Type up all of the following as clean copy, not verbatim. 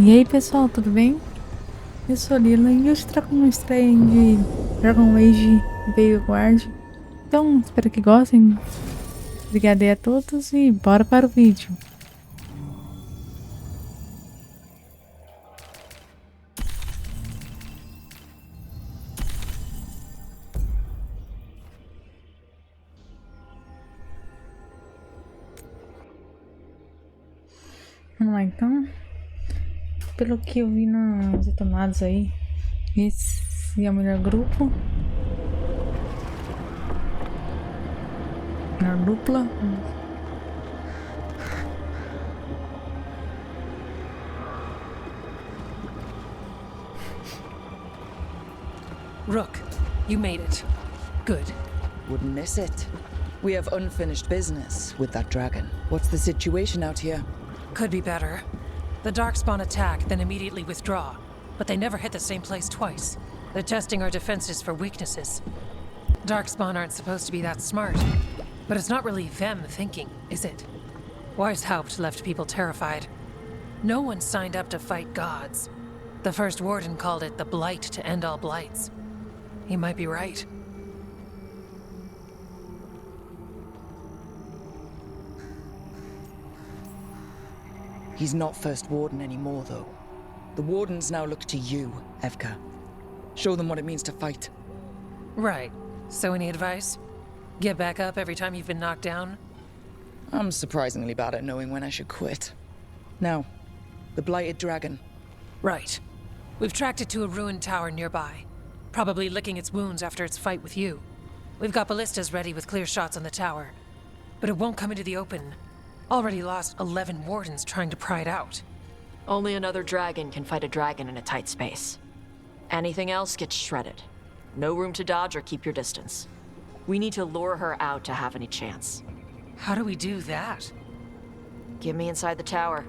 E aí pessoal, tudo bem? Eu sou a Lilla e hoje trago uma estreia de Dragon Age Veilguard. Então, espero que gostem. Obrigada aí a todos e bora para o vídeo. Vamos lá então. Pelo que eu vi nas detonadas aí, esse é o melhor grupo. Na dupla. Rook, you made it. Good. Wouldn't miss it. We have unfinished business with that dragon. What's the situation out here? Could be better. The Darkspawn attack, then immediately withdraw. But they never hit the same place twice. They're testing our defenses for weaknesses. Darkspawn aren't supposed to be that smart. But it's not really them thinking, is it? Weishaupt left people terrified. No one signed up to fight gods. The first warden called it the blight to end all blights. He might be right. He's not First Warden anymore, though. The Wardens now look to you, Evka. Show them what it means to fight. Right. So any advice? Get back up every time you've been knocked down? I'm surprisingly bad at knowing when I should quit. Now, the Blighted Dragon. Right. We've tracked it to a ruined tower nearby. Probably licking its wounds after its fight with you. We've got ballistas ready with clear shots on the tower. But it won't come into the open. Already lost 11 wardens trying to pry it out. Only another dragon can fight a dragon in a tight space. Anything else gets shredded. No room to dodge or keep your distance. We need to lure her out to have any chance. How do we do that? Get me inside the tower.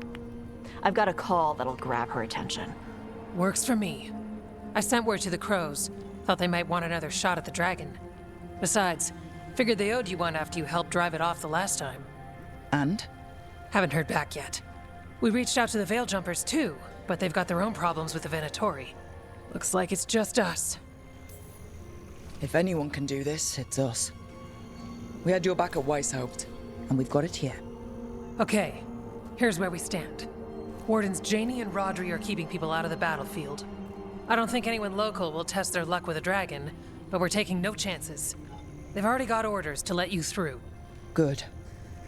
I've got a call that'll grab her attention. Works for me. I sent word to the crows. Thought they might want another shot at the dragon. Besides, figured they owed you one after you helped drive it off the last time. And? Haven't heard back yet. We reached out to the Veil Jumpers too, but they've got their own problems with the Venatori. Looks like it's just us. If anyone can do this, it's us. We had your back at Weishaupt, and we've got it here. Okay, here's where we stand. Wardens Janie and Rodri are keeping people out of the battlefield. I don't think anyone local will test their luck with a dragon, but we're taking no chances. They've already got orders to let you through. Good.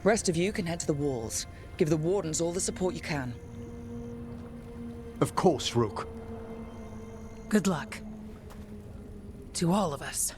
Rest of you can head to the walls. Give the Wardens all the support you can. Of course, Rook. Good luck. To all of us.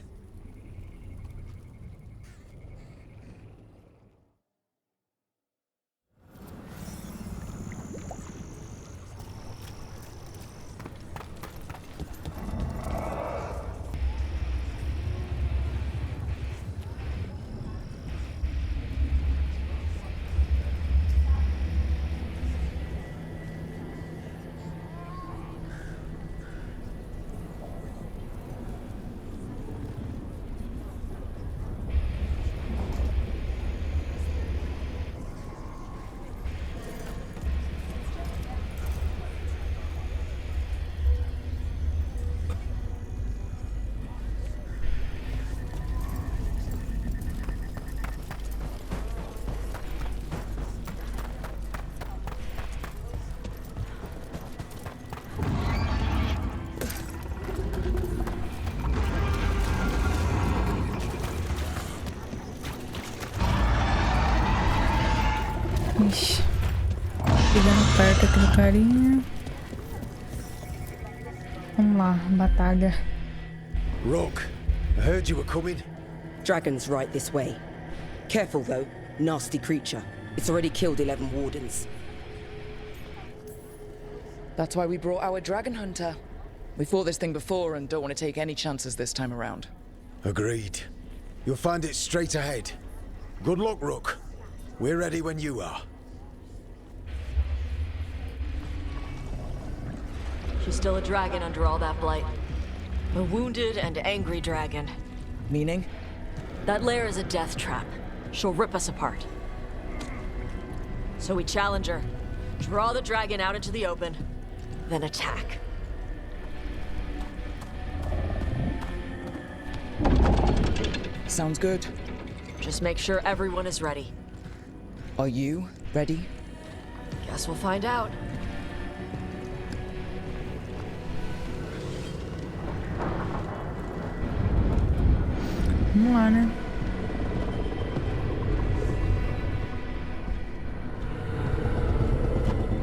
Ixi. Chegando perto aqui do carinha. Vamos lá, batalha. Rook, I heard you were coming. Dragon's right this way. Careful though, nasty creature. It's already killed 11 wardens. That's why we brought our dragon hunter. We fought this thing before and don't want to take any chances this time around. Agreed. You'll find it straight ahead. Good luck, Rook. We're ready when you are. She's still a dragon under all that blight. A wounded and angry dragon. Meaning? That lair is a death trap. She'll rip us apart. So we challenge her. Draw the dragon out into the open. then attack. Sounds good. Just make sure everyone is ready. Are you ready? Guess we'll find out. Vamos lá, né?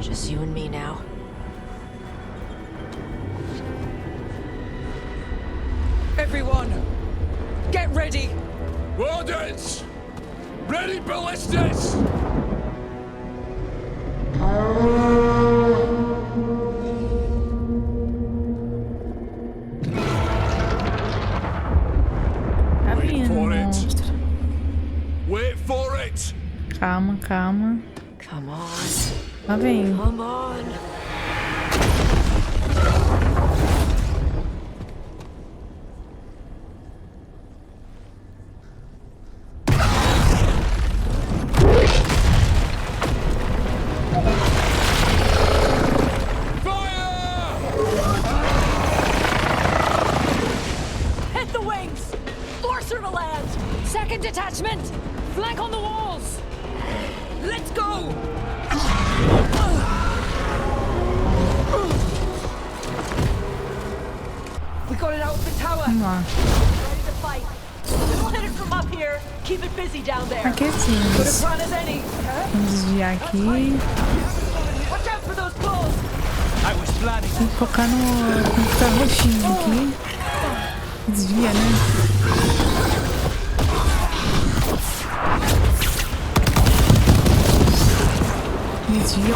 Just you and me now. Everyone, get ready! Wardens! Ready ballistas! Tá vindo, for it. monstro. Wait for it! Calma, calma. Come on. Lá vem. Come on. Hit the wings! Force her to land! Second detachment! Flank on the walls! Let's go! We got it out of the tower! Vamos lá. Ready to fight. We'll hit it from up here. Keep it busy down there. Aqui assim, Good a plan as any! vamos desviar aqui Watch out for those claws! I was planning. e focar no que tá roxinho aqui. Desvia, né? Desvia.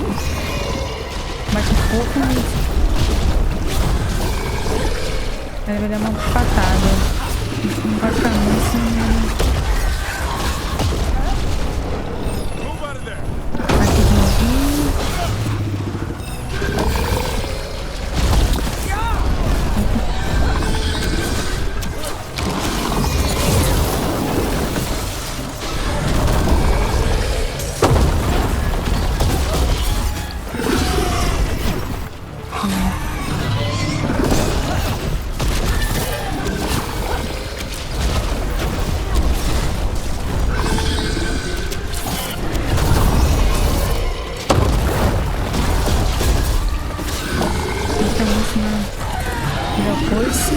Bate um pouco, mas... Aí vai dar uma patada. Não vai ficar muito assim, né? Move out of there! Aqui desvia. Estamos na foice.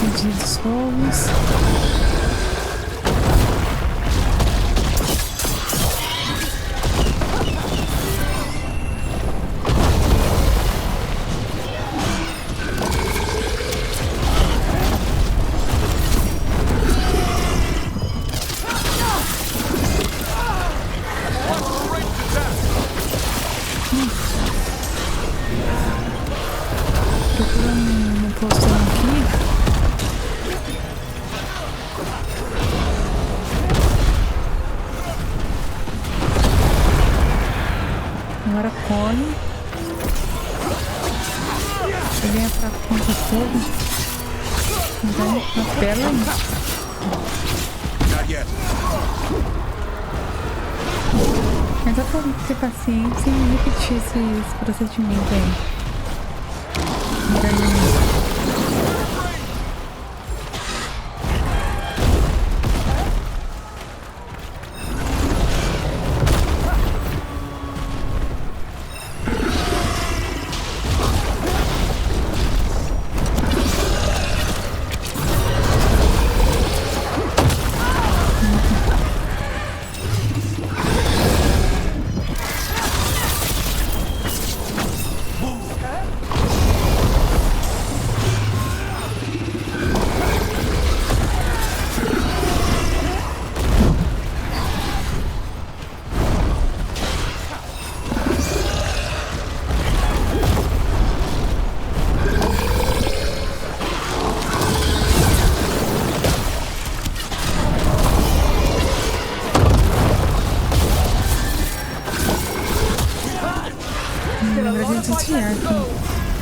Pedidos fogos. Procurando uma poção aqui. Agora corre. Ele é pra contra fogo. Então, apela. Not yet. É só pra ter paciência e repetir esse procedimento aí.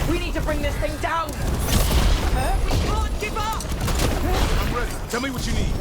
We need to bring this thing down! We can't give up! I'm ready. Tell me what you need.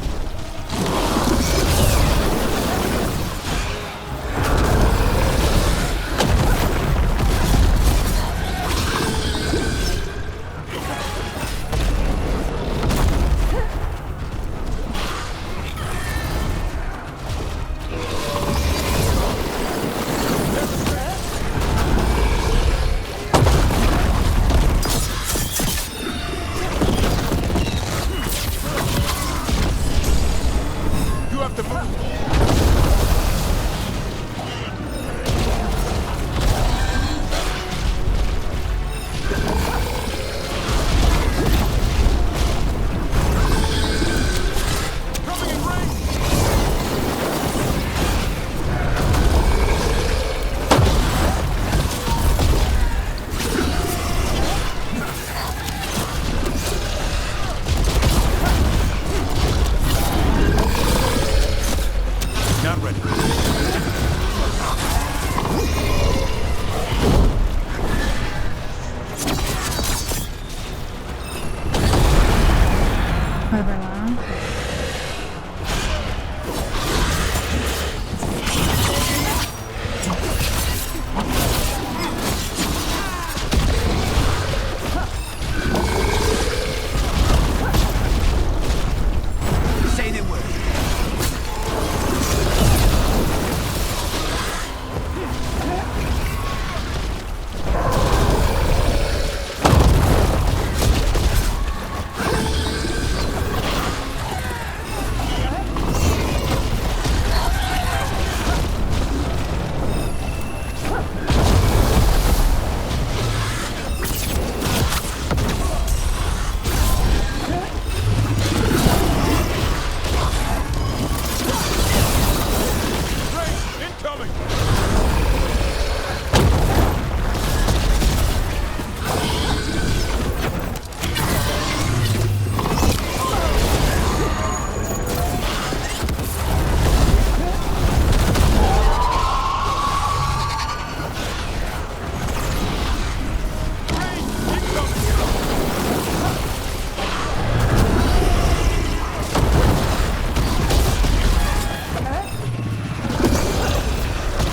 have to move. Coming in range. Not ready. Vai lá. Say the word. Incoming!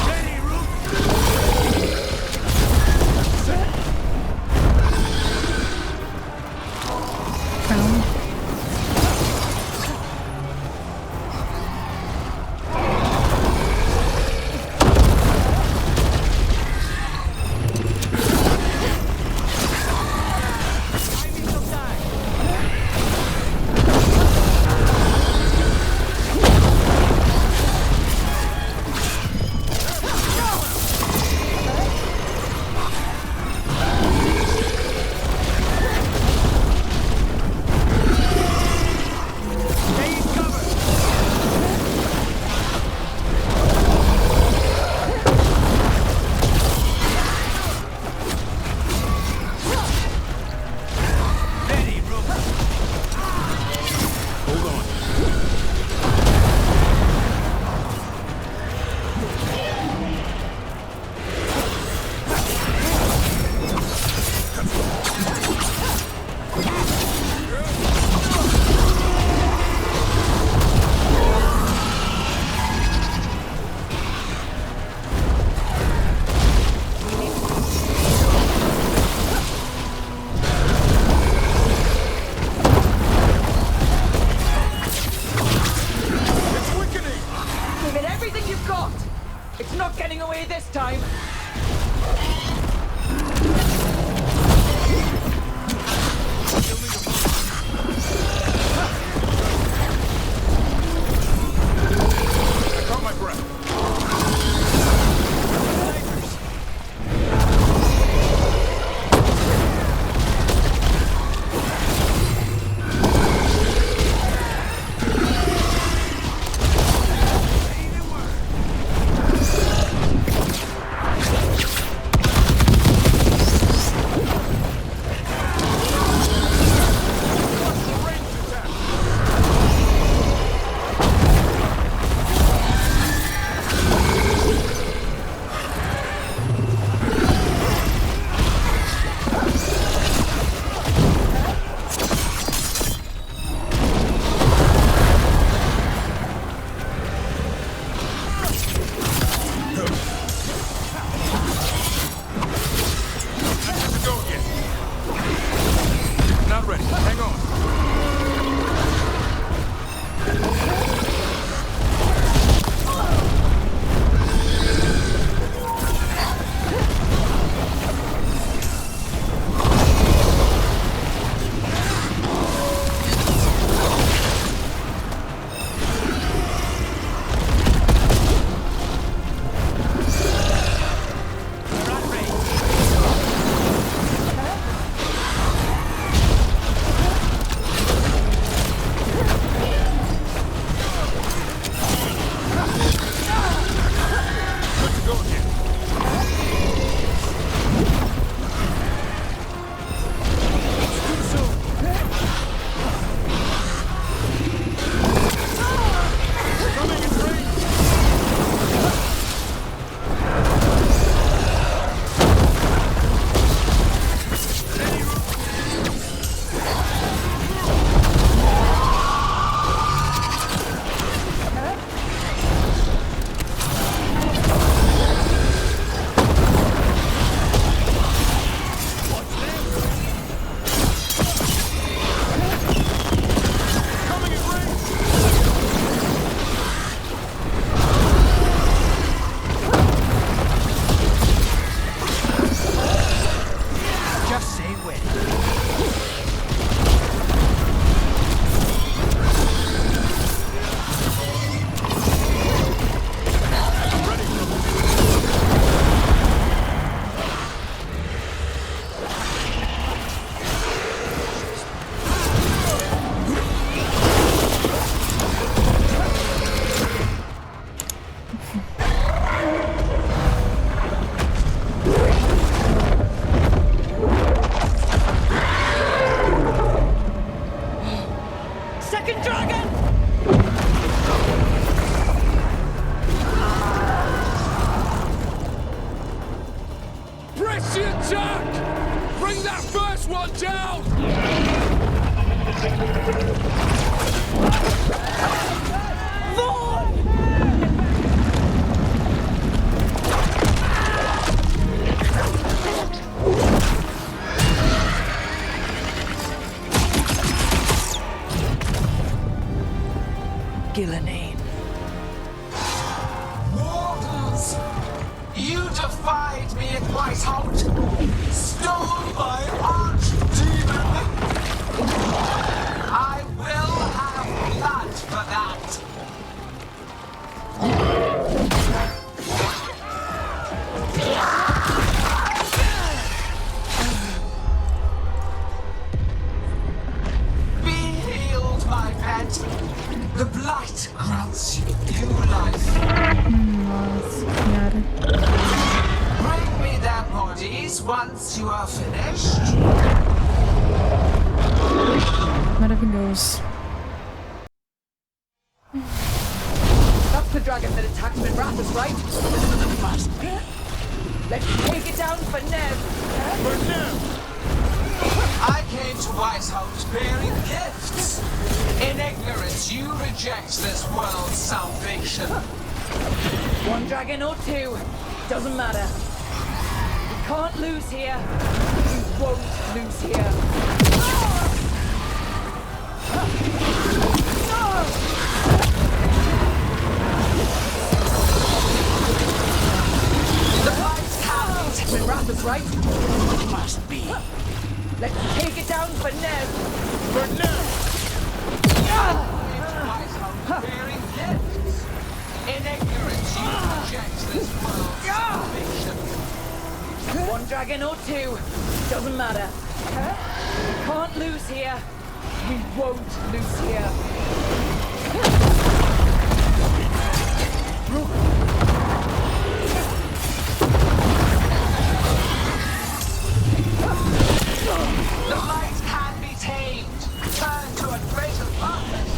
Ready, Rook! Calma. Stay in cover! Ready, Rook! Hold on. It's weakening! Give it everything you've got! It's not getting away this time! I caught my breath. Say the word. the name. Mortals! You defied me at Whitehout! Stole my archdemon! I will have blood for that! Be healed, my pet! The blight grants you new life. Nossa, cara. Bring me their bodies once you are finished. Maravilhoso. That's the dragon that attacked Minrathus, right? Must be. Let's take it down for Nev. For now! I came to Whitehout bearing gifts. In ignorance, you reject this world's salvation. One dragon or two, doesn't matter. We can't lose here. We won't lose here. The lights can't. Minrathus, right? Must be. Let's take it down for Nev. For now! Whitehout bearing gifts. In ignorance, you reject this world's salvation. One dragon or two, doesn't matter. We can't lose here. We won't lose here. The light can be tamed, turned to a greater purpose.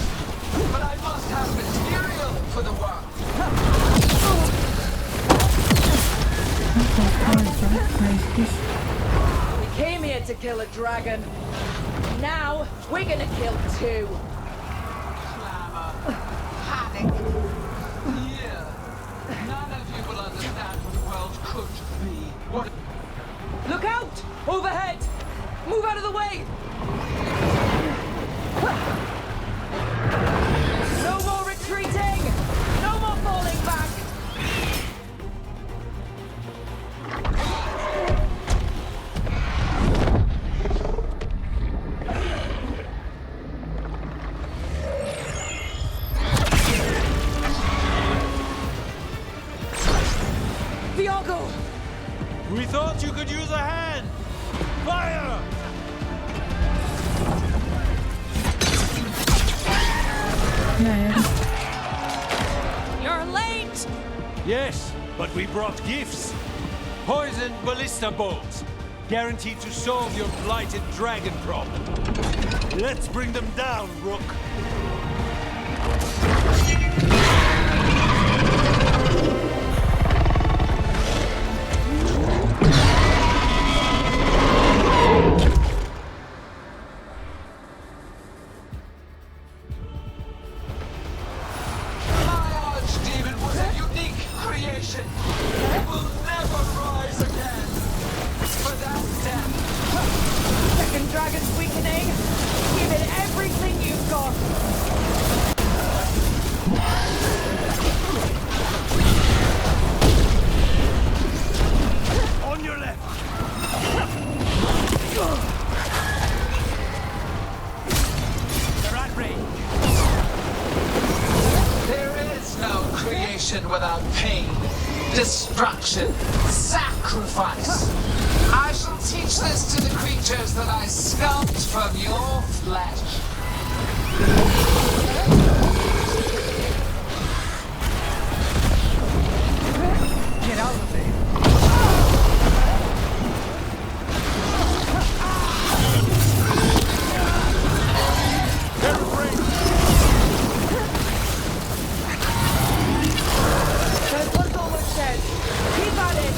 But I must have material for the work. We came here to kill a dragon. Now we're gonna kill two. Clamor, panic, fear. None of you will understand what the world could be. What Look out! Overhead! Move out of the way! No more retreating! No more falling back! Viago! We thought you could use a hand! Fire! You're late! Yes, but we brought gifts. Poisoned ballista bolts. Guaranteed to solve your blighted dragon problem. Let's bring them down, Rook. my archdemon was a unique creation. It will never rise again. For that death, Second dragon's weakening! Give it everything you've got! On your left! They're at range. there is no creation without pain, destruction, sacrifice. I shall teach this to the creatures that I sculpt from your flesh. Get out of there! They're at range. There's one almost dead! Keep at it!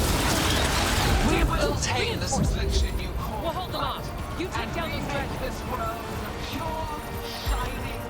We will tame this affliction you call We'll hold them off. You take and down those remake dragons. this world a pure, shining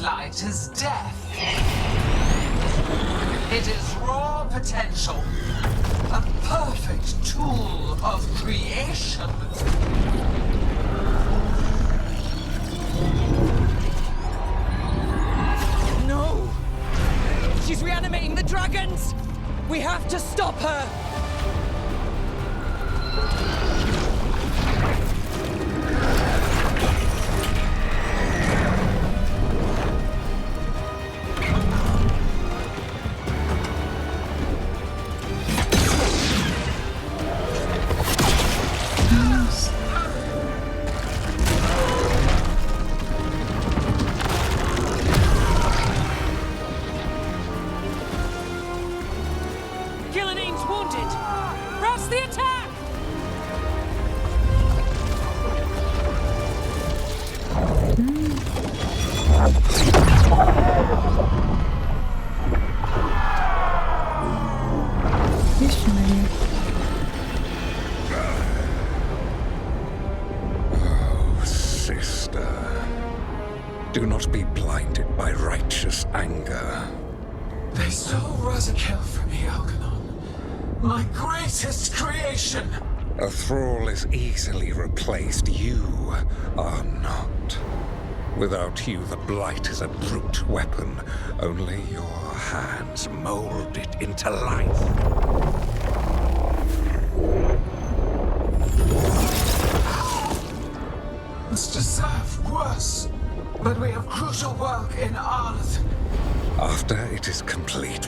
blight is death. It is raw potential, a perfect tool of creation. No! She's reanimating the dragons! We have to stop her! Do not be blinded by righteous anger. They stole Razakel from me, Algernon. My greatest creation! A thrall is easily replaced. You are not. Without you, the blight is a brute weapon. Only your hands mold it into life. Must deserve worse. But we have crucial work in Arlathan. After it is complete,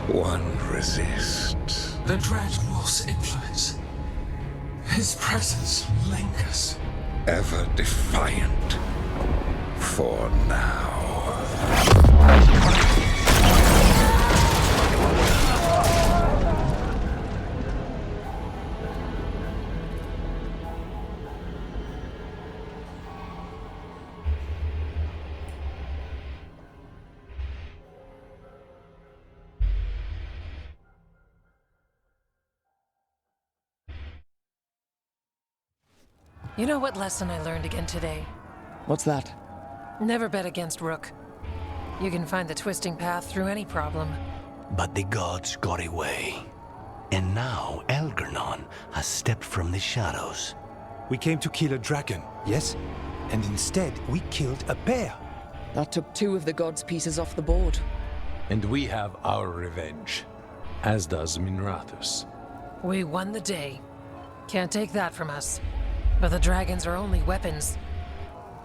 one resists. The Dread Wolf's influence. His presence lingers. Ever defiant. For now. You know what lesson I learned again today? What's that? Never bet against Rook. You can find the twisting path through any problem. But the gods got away. And now Algernon has stepped from the shadows. We came to kill a dragon, yes? And instead, we killed a bear. That took 2 of the gods' pieces off the board. And we have our revenge, as does Minrathus. We won the day. Can't take that from us. But the dragons are only weapons.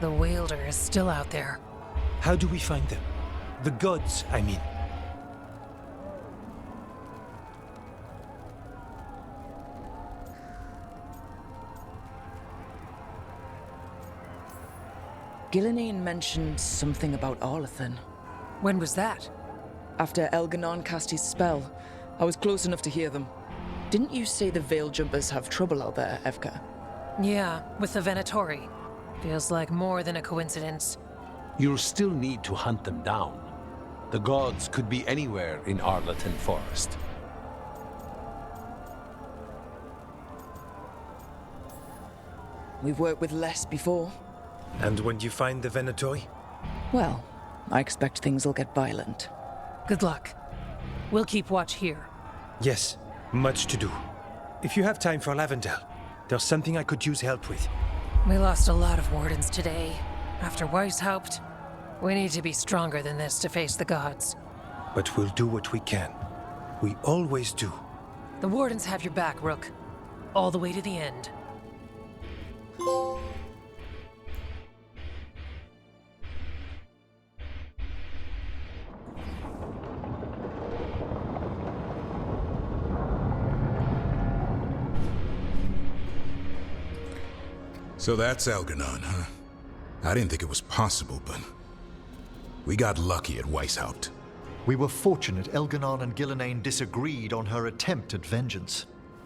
The wielder is still out there. How do we find them? The gods, I mean. Gillenane mentioned something about Arlathan. When was that? After Elganon cast his spell, I was close enough to hear them. Didn't you say the Veil Jumpers have trouble out there, Evka? Yeah, with the Venatori. Feels like more than a coincidence. You'll still need to hunt them down. The gods could be anywhere in Arlathan Forest. We've worked with less before. And when you find the Venatori? Well, I expect things will get violent. Good luck. We'll keep watch here. Yes, much to do. If you have time for Lavendel, there's something I could use help with. We lost a lot of wardens today. After Weishaupt, we need to be stronger than this to face the gods. But we'll do what we can. We always do. The wardens have your back, Rook. All the way to the end. So that's Algernon, huh? I didn't think it was possible, but we got lucky at Weishaupt. We were fortunate Elganon and Gillenane disagreed on her attempt at vengeance.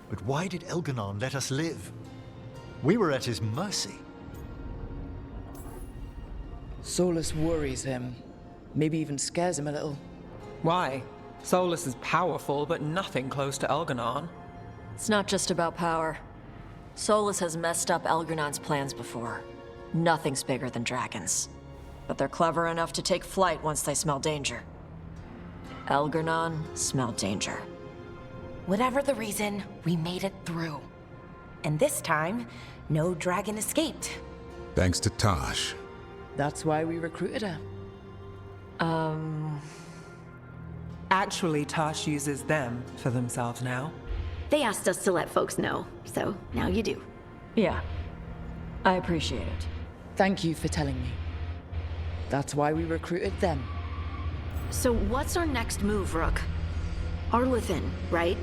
But why did Elganon let us live? We were at his mercy. Solus worries him. Maybe even scares him a little. Why? Solus is powerful, but nothing close to Elganon. It's not just about power. Solus has messed up Algernon's plans before. Nothing's bigger than dragons. But they're clever enough to take flight once they smell danger. Elgernon smelled danger. Whatever the reason, we made it through. And this time, no dragon escaped. Thanks to Tosh. That's why we recruited her. Actually, Tosh uses them for themselves now. They asked us to let folks know, so now you do. Yeah. I appreciate it. Thank you for telling me. That's why we recruited them. So what's our next move, Rook? Arlathan, right?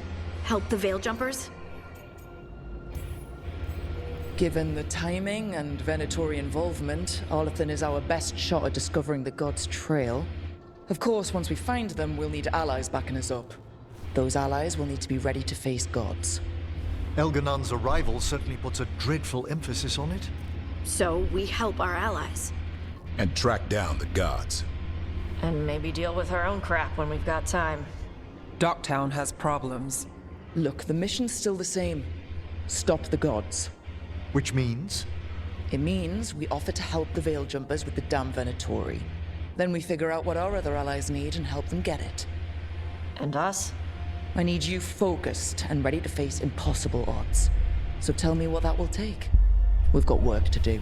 Help the Veil Jumpers? Given the timing and Venatori involvement, Arlathan is our best shot at discovering the gods' trail. Of course, once we find them, we'll need allies backing us up. Those allies will need to be ready to face gods. Elganon's arrival certainly puts a dreadful emphasis on it. So we help our allies. And track down the gods. And maybe deal with our own crap when we've got time. Docktown has problems. Look, the mission's still the same. Stop the gods. Which means? It means we offer to help the Veil Jumpers with the damn Venatori. Then we figure out what our other allies need and help them get it. And us? I need you focused and ready to face impossible odds. So tell me what that will take. We've got work to do.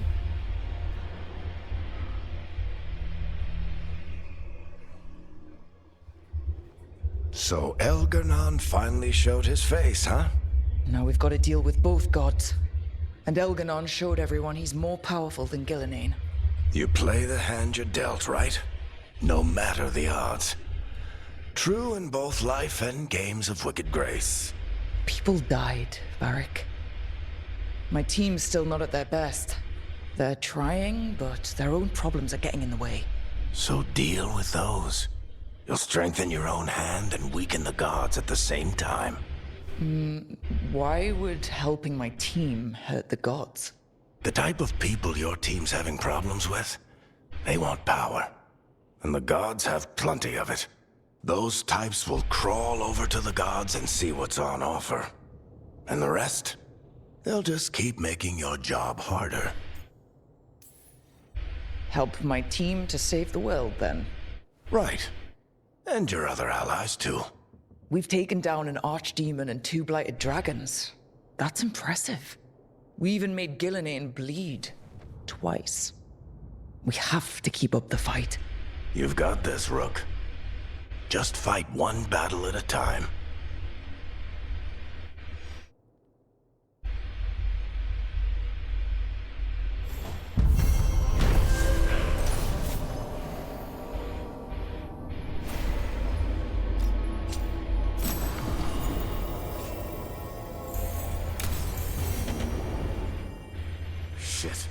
So Elgernon finally showed his face, huh? Now we've got to deal with both gods. And Elgernon showed everyone he's more powerful than Gillinane. You play the hand you're dealt, right? No matter the odds. True in both life and games of wicked grace. People died, Varric. My team's still not at their best. They're trying, but their own problems are getting in the way. So deal with those. You'll strengthen your own hand and weaken the gods at the same time. Why would helping my team hurt the gods? The type of people your team's having problems with, they want power. And the gods have plenty of it. Those types will crawl over to the gods and see what's on offer. And the rest, they'll just keep making your job harder. Help my team to save the world, then? Right. And your other allies, too. We've taken down an archdemon and 2 blighted dragons. That's impressive. We even made Gillinane bleed. Twice. We have to keep up the fight. You've got this, Rook. Just fight one battle at a time. Shit.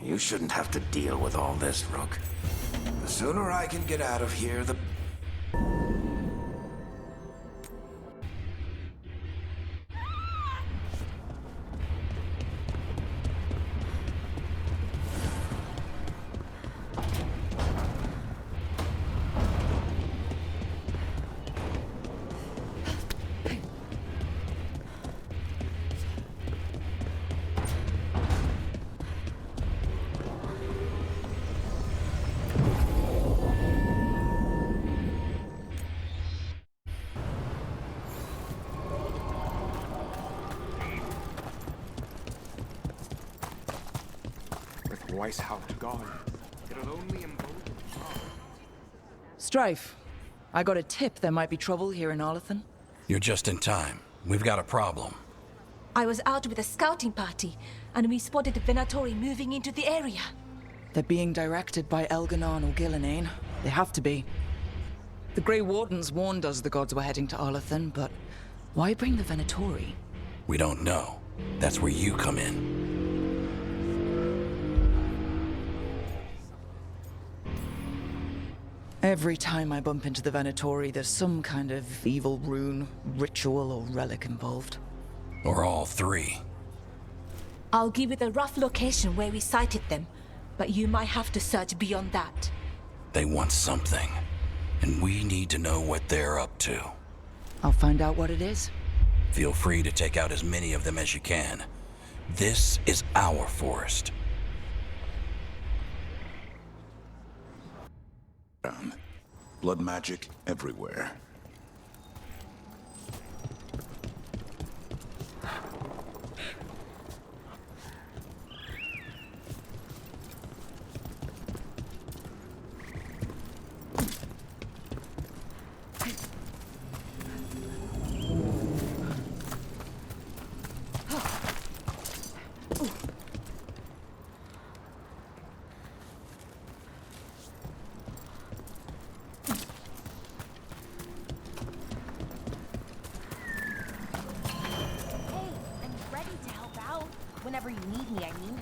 You shouldn't have to deal with all this, Rook. The sooner I can get out of here, the... Strife, I got a tip there might be trouble here in Arlathan. You're just in time. We've got a problem. I was out with a scouting party, and we spotted the Venatori moving into the area. They're being directed by Elgernon or Gillinane. They have to be. The Grey Wardens warned us the gods were heading to Arlathan, but why bring the Venatori? We don't know. That's where you come in. Every time I bump into the Venatori, there's some kind of evil rune, ritual, or relic involved. Or all three. I'll give you the rough location where we sighted them, but you might have to search beyond that. They want something, and we need to know what they're up to. I'll find out what it is. Feel free to take out as many of them as you can. This is our forest. Blood magic everywhere. Whenever you need me, I mean.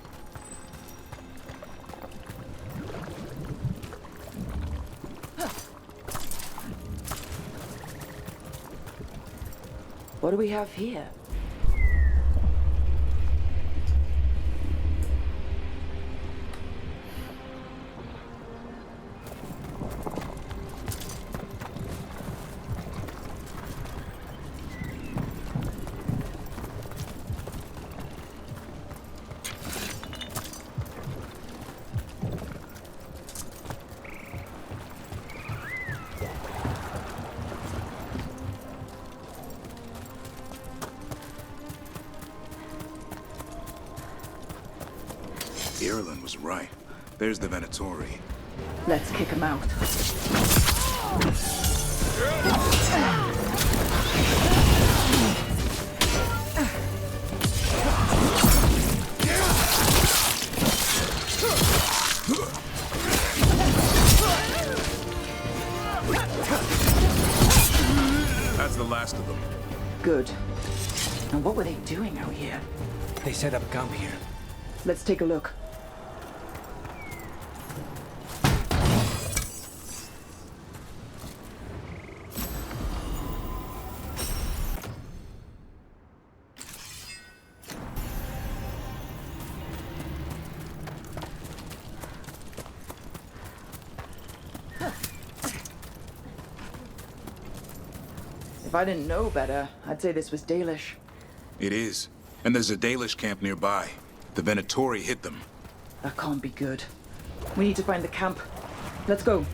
What do we have here? Ireland was right. There's the Venatori. Let's kick him out. That's the last of them. Good. And what were they doing out here? They set up camp here. Let's take a look. If I didn't know better, I'd say this was Dalish. It is. And there's a Dalish camp nearby. The Venatori hit them. That can't be good. We need to find the camp. Let's go.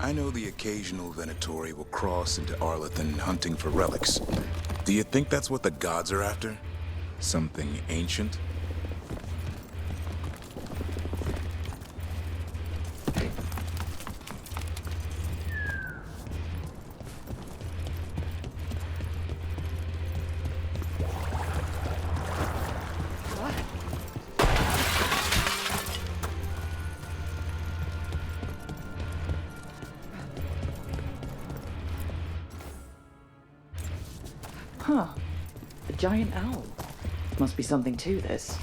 I know the occasional Venatori will cross into Arlathan hunting for relics. Do you think that's what the gods are after? Something ancient? Huh. A giant owl. Must be something to this.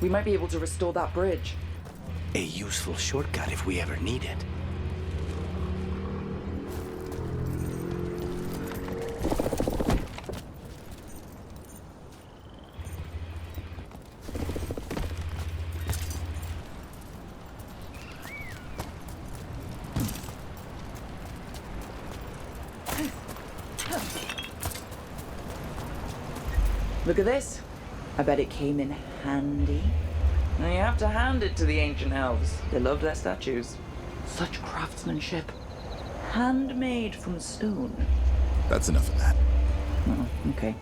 We might be able to restore that bridge. A useful shortcut if we ever need it. Look at this. I bet it came in handy. Now you have to hand it to the ancient elves. They love their statues. Such craftsmanship. Handmade from stone. That's enough of that. Oh, okay.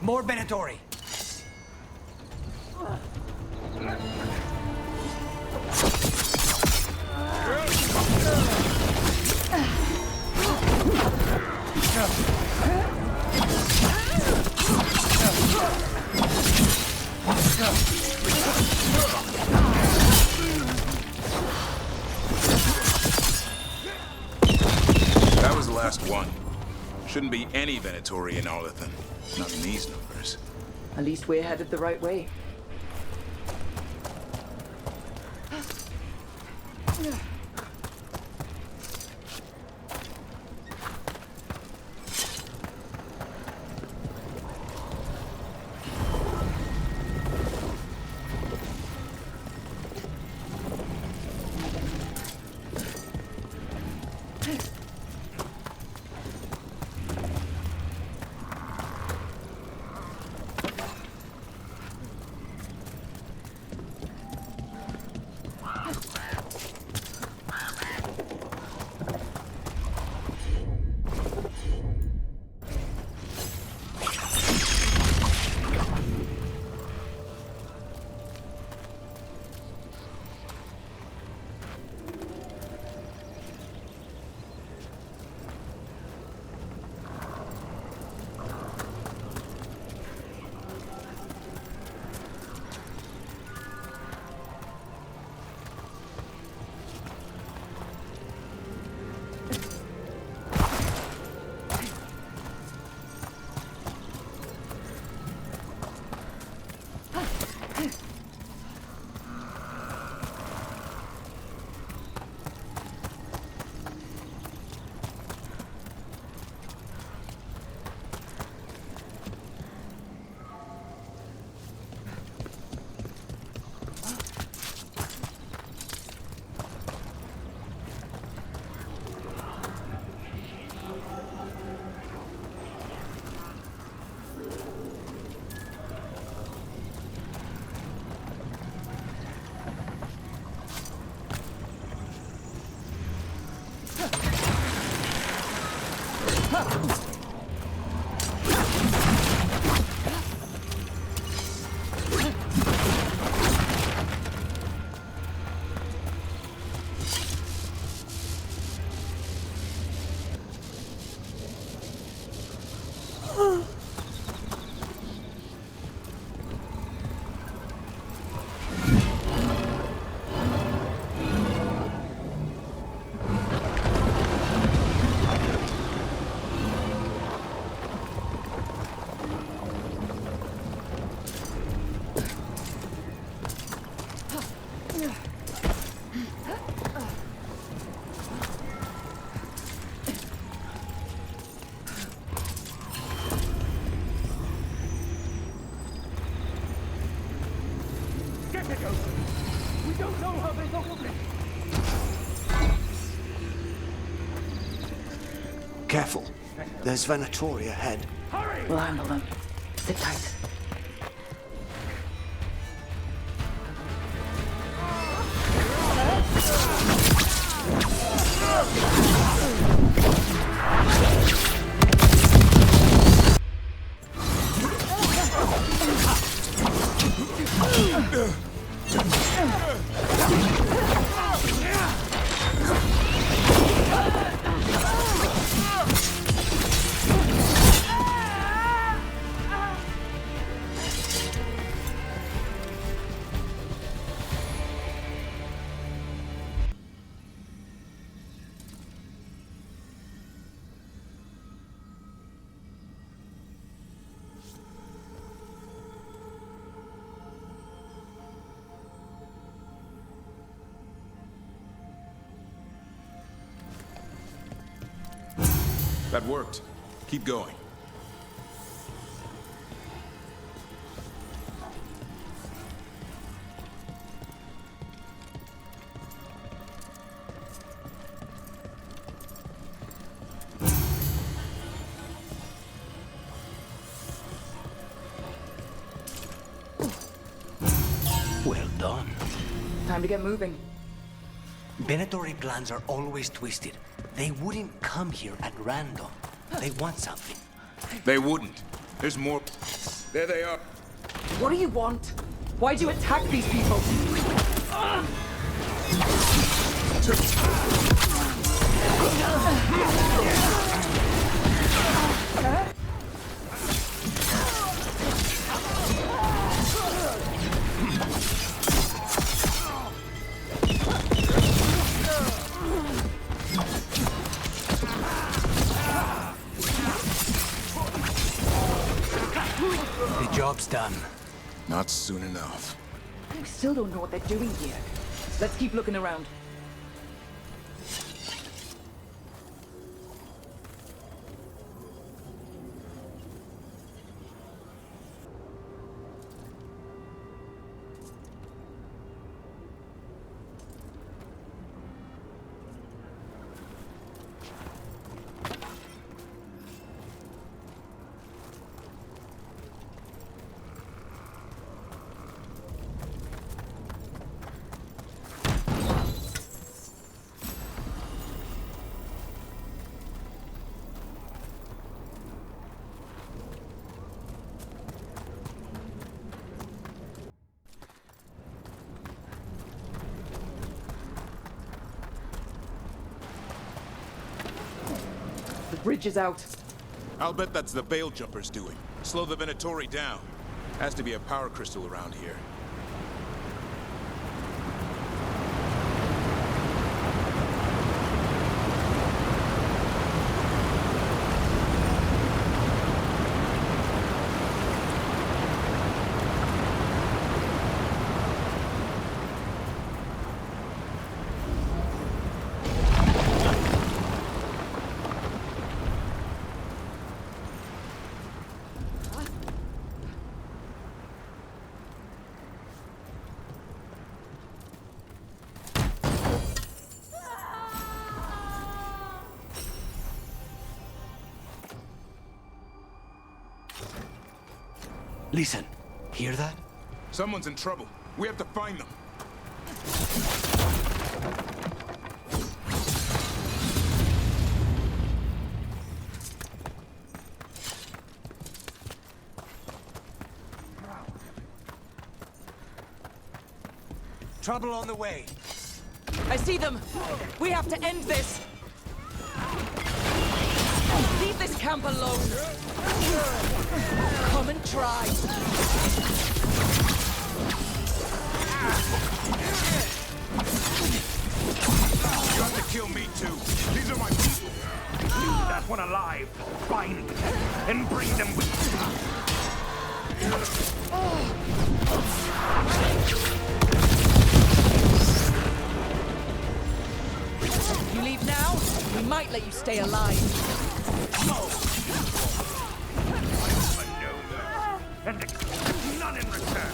More Venatori. That was the last one. Shouldn't be any Venatori in Arlathan. Not in these numbers. At least we're headed the right way. don't know how they got over it. Careful. There's Venatori ahead. Hurry! We'll handle them. Sit tight. That worked. Keep going. Well done. Time to get moving. Venatori plans are always twisted. They wouldn't come here at random. They want something. They wouldn't. There's more. There they are. What do you want? Why'd you attack these people? The job's done. Not soon enough. We still don't know what they're doing here. Let's keep looking around. The bridge is out. I'll bet that's the Veil Jumpers doing. Slow the Venatori down. Has to be a power crystal around here. Listen, hear that? Someone's in trouble. We have to find them. Trouble on the way. I see them! We have to end this! Leave this camp alone! Come and try! You have to kill me too. These are my people. Leave that one alive. Find them and bring them with If you leave now, we might let you stay alive. and expect none in return.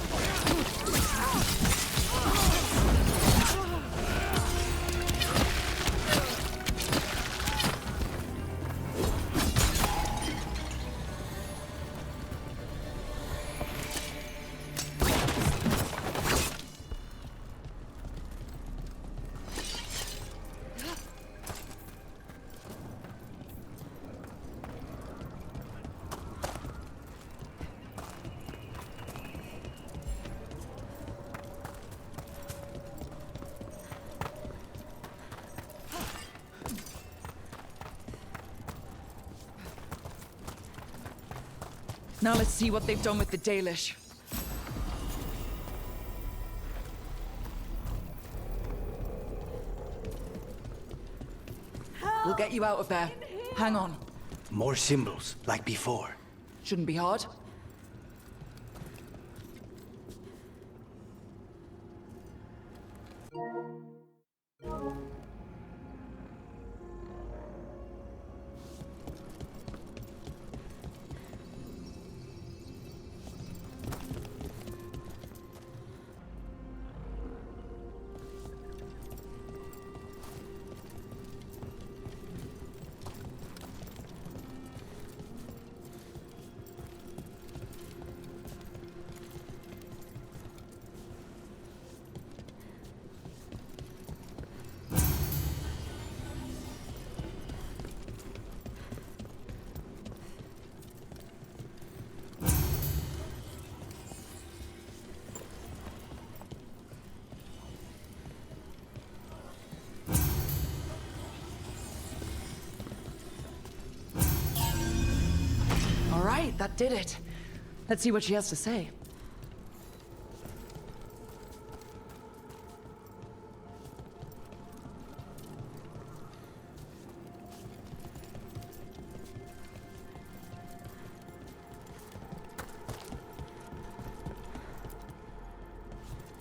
Now let's see what they've done with the Dalish. We'll get you out of there. Hang on. More symbols, like before. Shouldn't be hard. All right, that did it. Let's see what she has to say.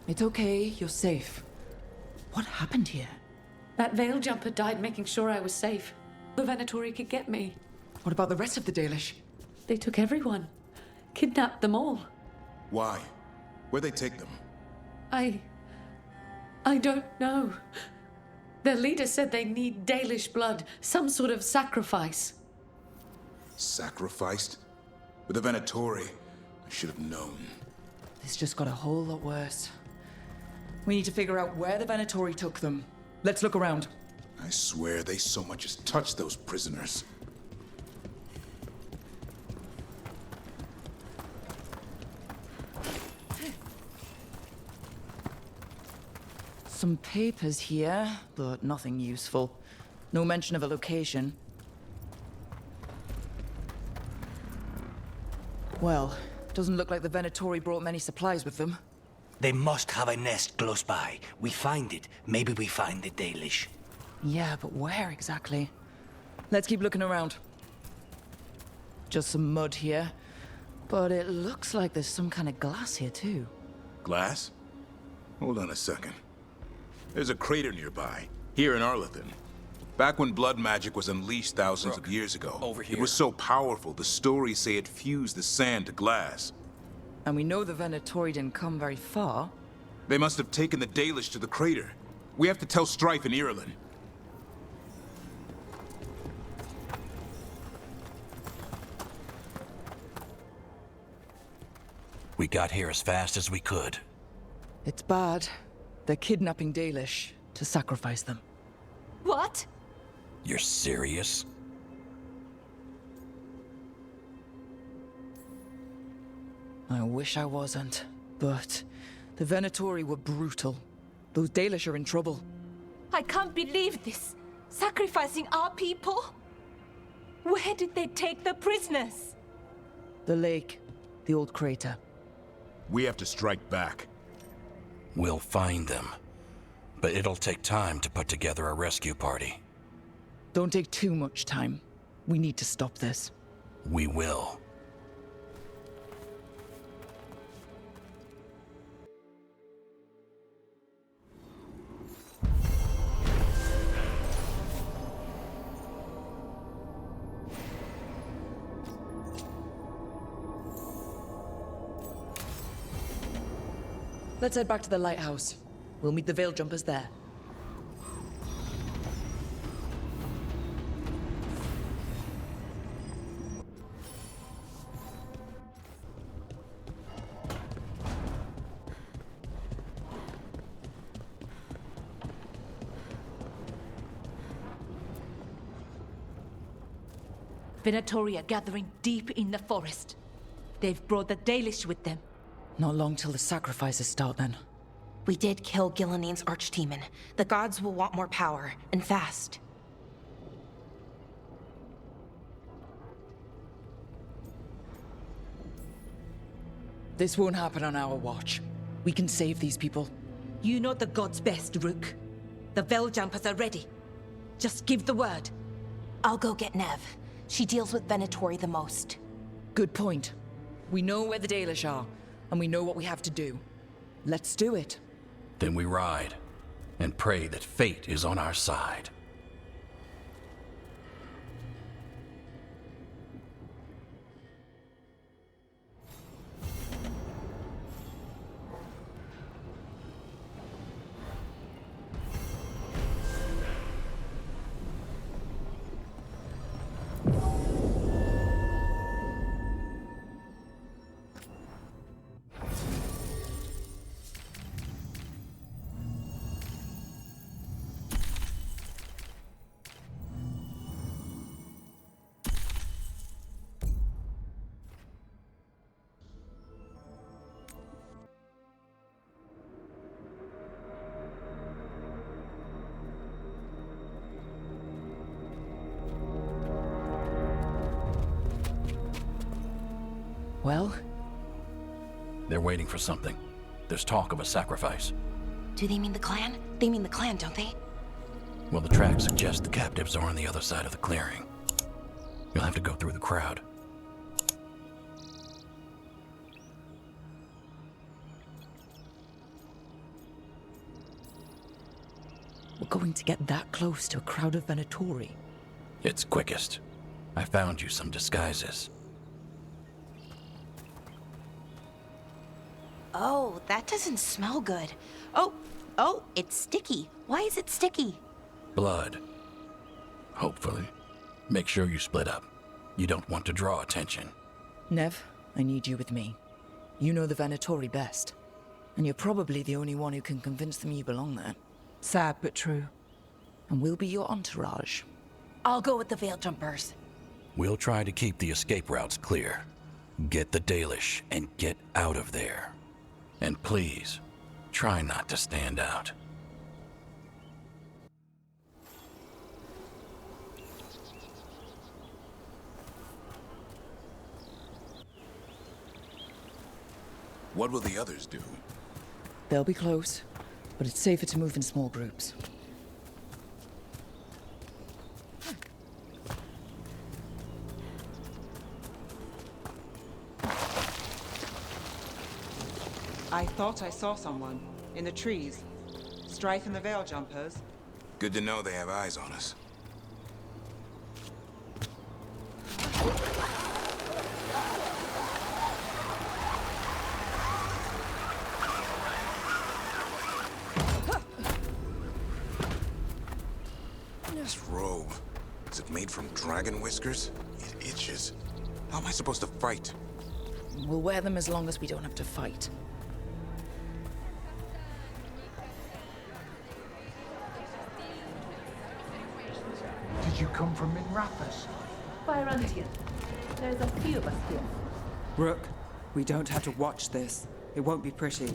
It's okay, you're safe. What happened here? That veil jumper died making sure I was safe. The Venatori could get me. What about the rest of the Dalish? They took everyone. Kidnapped them all. Why? Where'd they take them? I don't know. Their leader said they need Dalish blood, some sort of sacrifice. Sacrificed? With the Venatori, I should have known. This just got a whole lot worse. We need to figure out where the Venatori took them. Let's look around. I swear they so much as touched those prisoners. Some papers here, but nothing useful. No mention of a location. Well, doesn't look like the Venatori brought many supplies with them. They must have a nest close by. We find it. Maybe we find the Dalish. Yeah, but where exactly? Let's keep looking around. Just some mud here. But it looks like there's some kind of glass here too. Glass? Hold on a second. There's a crater nearby, here in Arlathan. Back when blood magic was unleashed thousands of years ago, over here. It was so powerful, the stories say it fused the sand to glass. And we know the Venatori didn't come very far. They must have taken the Dalish to the crater. We have to tell Strife in Ireland. We got here as fast as we could. It's bad. They're kidnapping Dalish to sacrifice them. What? You're serious? I wish I wasn't, but the Venatori were brutal. Those Dalish are in trouble. I can't believe this. Sacrificing our people? Where did they take the prisoners? The lake, the old crater. We have to strike back. We'll find them. But it'll take time to put together a rescue party. Don't take too much time. We need to stop this. We will. Let's head back to the lighthouse. We'll meet the Veil Jumpers there. Venatori are gathering deep in the forest. They've brought the Dalish with them. Not long till the sacrifices start, then. We did kill Gillening's archdemon. The gods will want more power, and fast. This won't happen on our watch. We can save these people. You know the gods best, Rook. The Veiljumpers are ready. Just give the word. I'll go get Nev. She deals with Venatori the most. Good point. We know where the Dalish are, and we know what we have to do. Let's do it. Then we ride, and pray that fate is on our side. Well? They're waiting for something. There's talk of a sacrifice. Do they mean the clan? They mean the clan, don't they? Well, the tracks suggest the captives are on the other side of the clearing. You'll have to go through the crowd. We're going to get that close to a crowd of Venatori. It's quickest. I found you some disguises. Oh, that doesn't smell good. Oh, it's sticky. Why is it sticky? Blood. Hopefully. Make sure you split up. You don't want to draw attention. Nev, I need you with me. You know the Venatori best. And you're probably the only one who can convince them you belong there. Sad but true. And we'll be your entourage. I'll go with the Veiljumpers. We'll try to keep the escape routes clear. Get the Dalish and get out of there. And please, try not to stand out. What will the others do? They'll be close, but it's safer to move in small groups. I thought I saw someone in the trees. Strife and the Veiljumpers. Good to know they have eyes on us. This robe, is it made from dragon whiskers? It itches. How am I supposed to fight? We'll wear them as long as we don't have to fight. Did you come from Minrathas? Byrontian. There's a few of us here. Rook, we don't have to watch this. It won't be pretty. We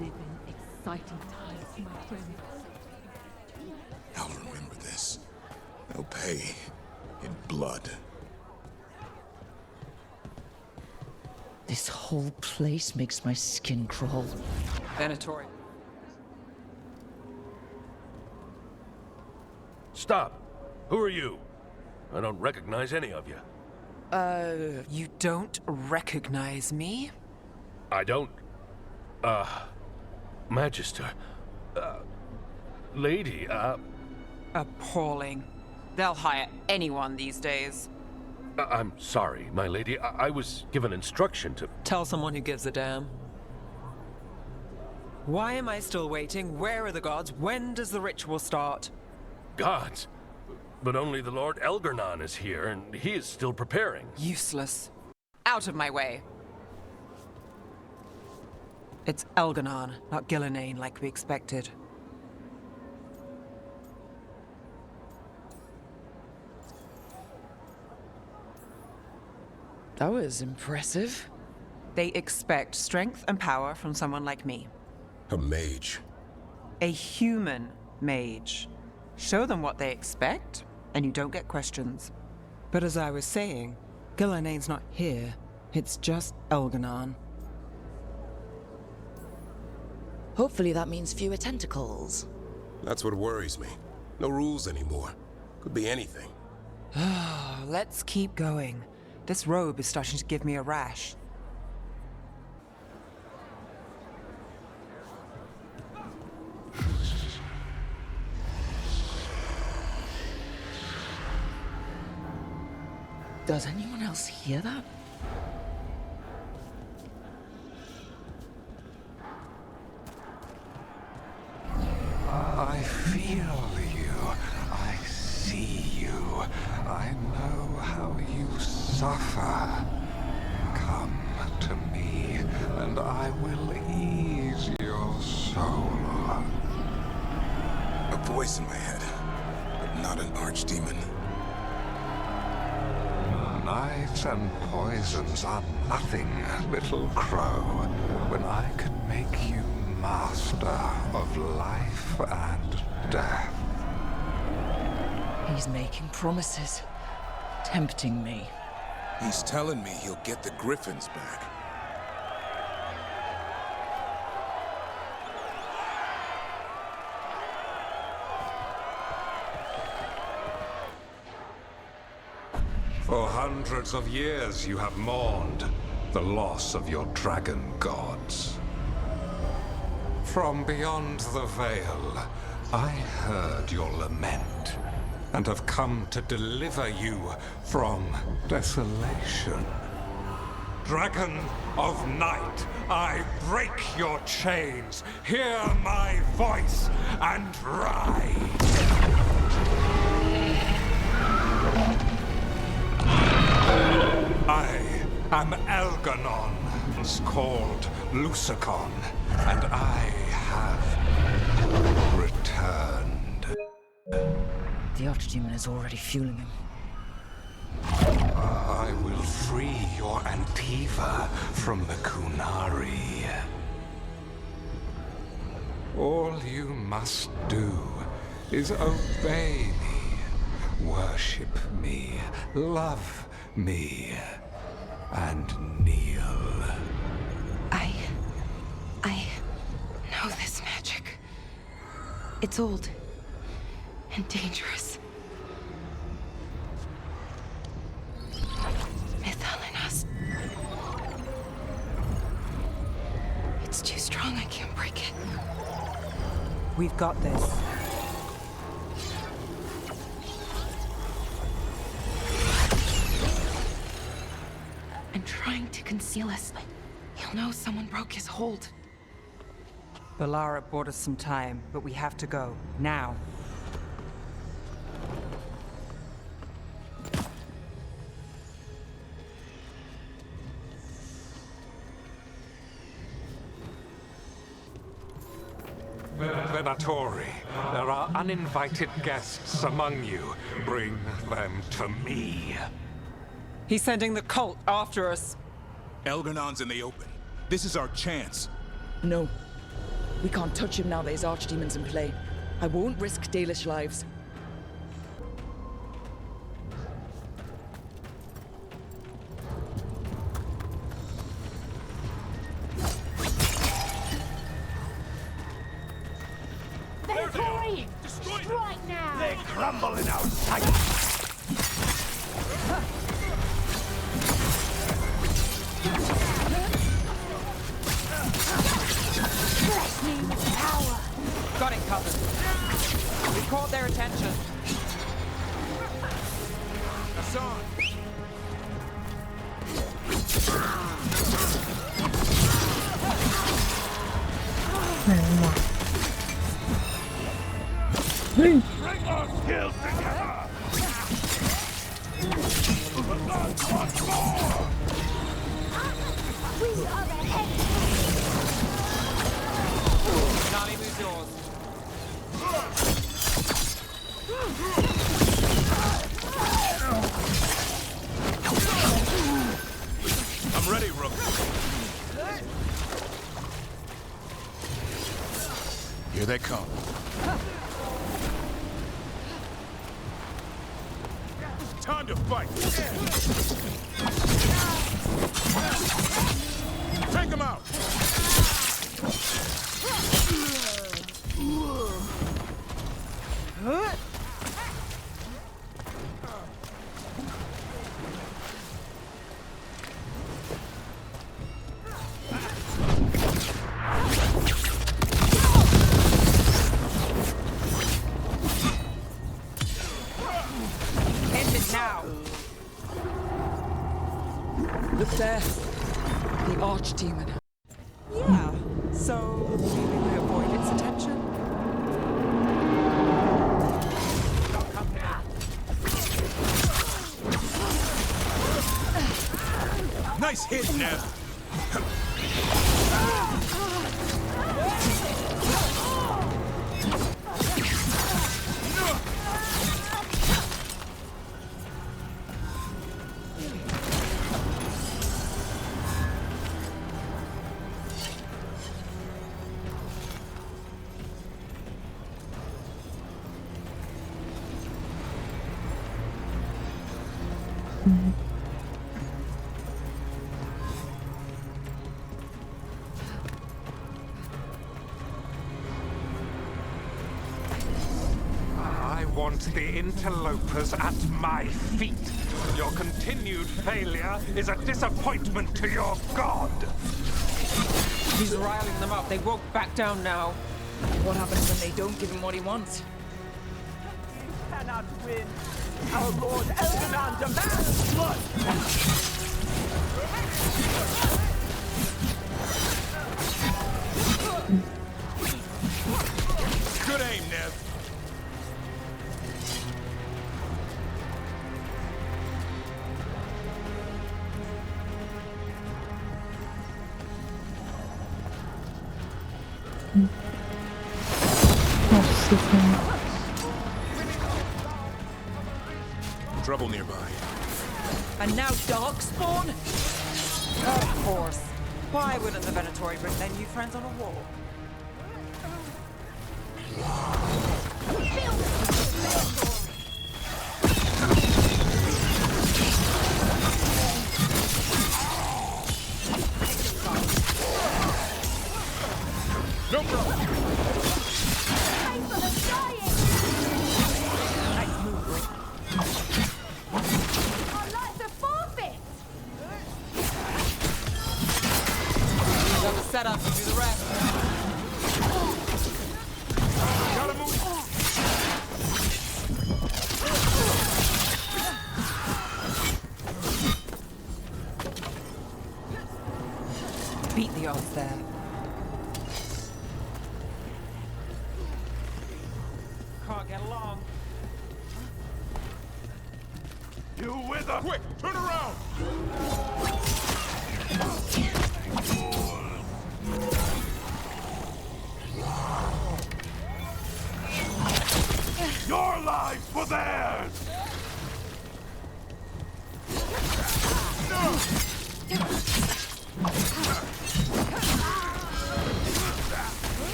live in exciting times, my friend. I'll remember this. They'll pay in blood. This whole place makes my skin crawl. Venatori. Stop! Who are you? I don't recognize any of you. You don't recognize me? I don't... Magister... Lady, Appalling. They'll hire anyone these days. I'm sorry, my lady. I was given instruction to... Tell someone who gives a damn. Why am I still waiting? Where are the gods? When does the ritual start? Gods? But only the Lord Elgarnon is here, and he is still preparing. Useless. Out of my way. It's Elgarnon, not Gillinane like we expected. That was impressive. They expect strength and power from someone like me. A mage. A human mage. Show them what they expect, and you don't get questions. But as I was saying, Gillinane's not here. It's just Elganon. Hopefully that means fewer tentacles. That's what worries me. No rules anymore. Could be anything. Let's keep going. This robe is starting to give me a rash. Does anyone else hear that? I feel you. I see you. I know how you suffer. Come to me, and I will ease your soul. A voice in my head, but not an archdemon. Knives and poisons are nothing, little crow, when I can make you master of life and death. He's making promises, tempting me. He's telling me he'll get the Griffins back. For hundreds of years you have mourned the loss of your dragon gods. From beyond the veil, I heard your lament, and have come to deliver you from desolation. Dragon of night, I break your chains, hear my voice, and ride! I am Elganon, called Lucicon, and I have returned. The Archdemon is already fueling him. I will free your Antiva from the Kunari. All you must do is obey me, worship me, love me, and kneel. I know this magic. It's old and dangerous. Mythalinas. It's too strong, I can't break it. We've got this. I'm trying to conceal us. He'll know someone broke his hold. Bellara bought us some time, but we have to go. Now. Venatori, there are uninvited guests among you. Bring them to me. He's sending the cult after us. Elganon's in the open. This is our chance. No. We can't touch him now that his Archdemon's in play. I won't risk Dalish lives. Veilguard! Strike now! They crumble in our sight! Bless me with power! Got it covered. We caught their attention. Hassan! Bring our skills together! Once more! We are the head! Nani, who's yours? I'm ready, Rook. Here they come. Time to fight. Take him out. End it now. Look there. The archdemon. Yeah. So maybe we avoid its attention? Nice hit, Nesta. I want the interlopers at my feet. Your continued failure is a disappointment to your god. He's riling them up. They won't back down now. What happens when they don't give him what he wants? You cannot win. Our Lord Elganon demands blood. Good aim, Nev. Nossa senhora. Trouble nearby. And now Darkspawn? Of course. Why wouldn't the Venatori bring their new friends on a walk? No problem. Nice move, Rick. Our lives are forfeit! Got the setup to do the rest. Gotta move. Beat the odds there. Can't get along. You with her. Quick, turn around. Your lives were theirs.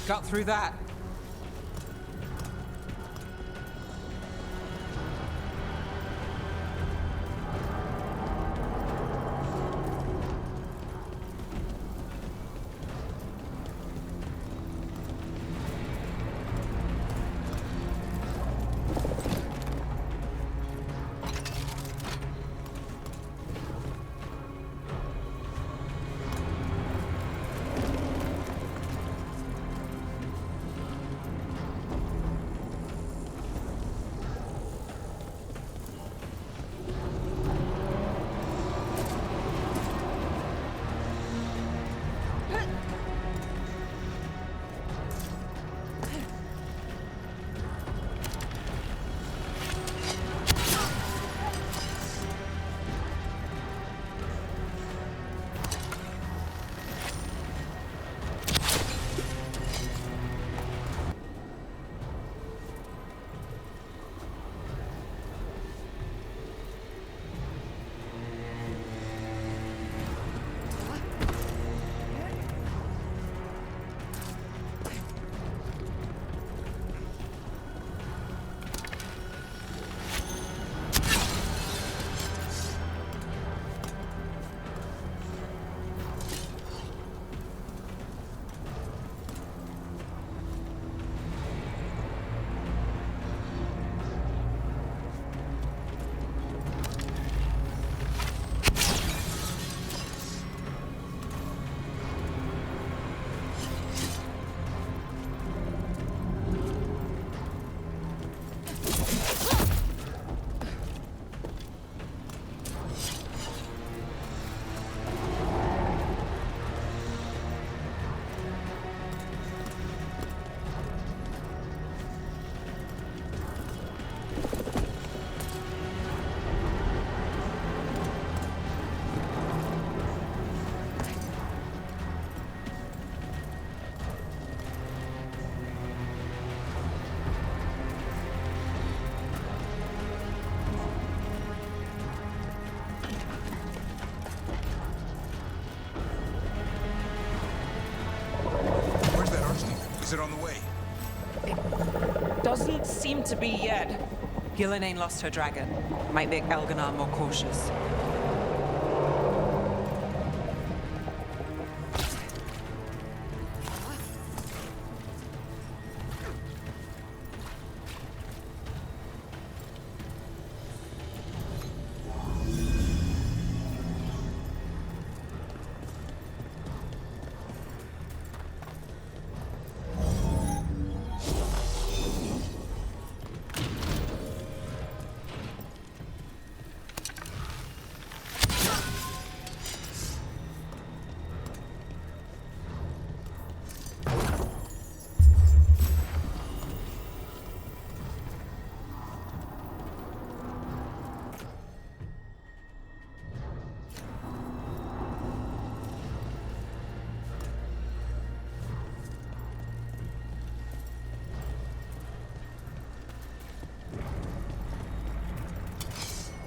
Got through that. Doesn't seem to be yet. Gillenane lost her dragon. Might make Elganon more cautious.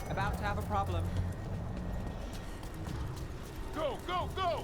About to have a problem. Go, go, go!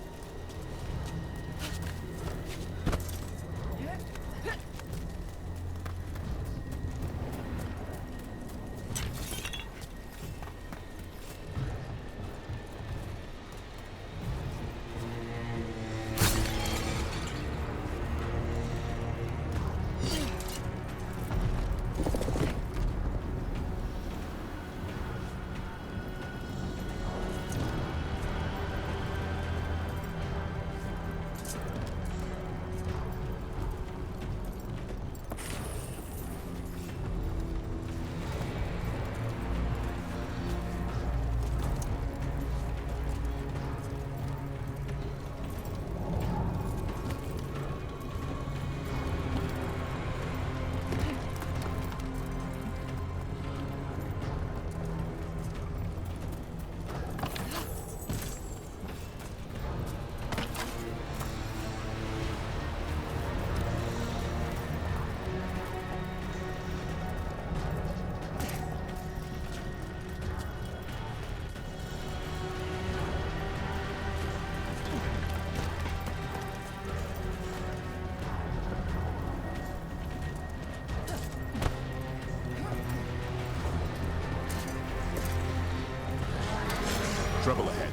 Trouble ahead.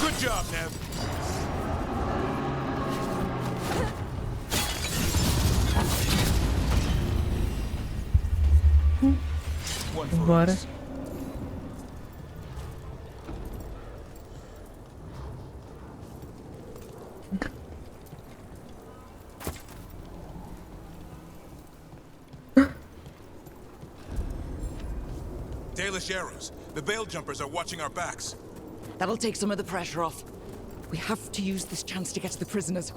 Good job, Nev. Bora. Dalish arrows. The Veil Jumpers are watching our backs. That'll take some of the pressure off. We have to use this chance to get to the prisoners.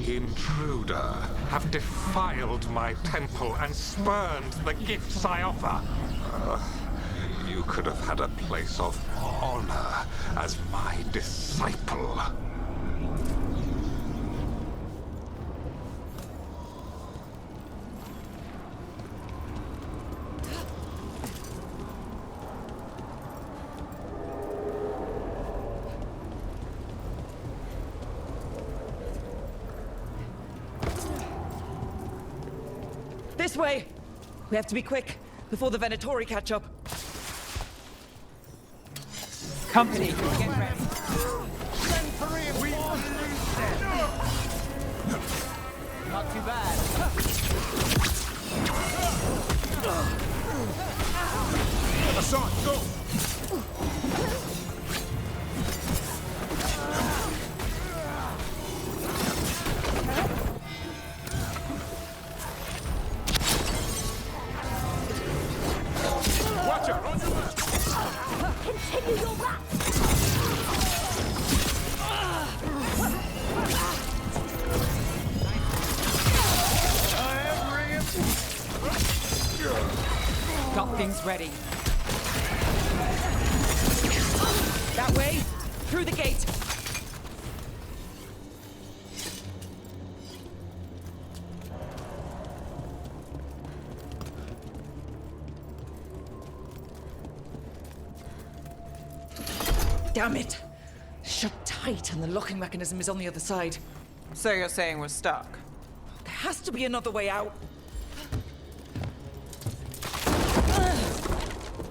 Intruder, have defiled my temple and spurned the gifts I offer. You could have had a place of honor as my disciple. This way! We have to be quick, before the Venatori catch up. Company, get ready. Not too bad. Hassan, go! Watch out, on your left! Continue your lap! Got things ready. That way, through the gate. Damn it! Shut tight and the locking mechanism is on the other side. So you're saying we're stuck? There has to be another way out.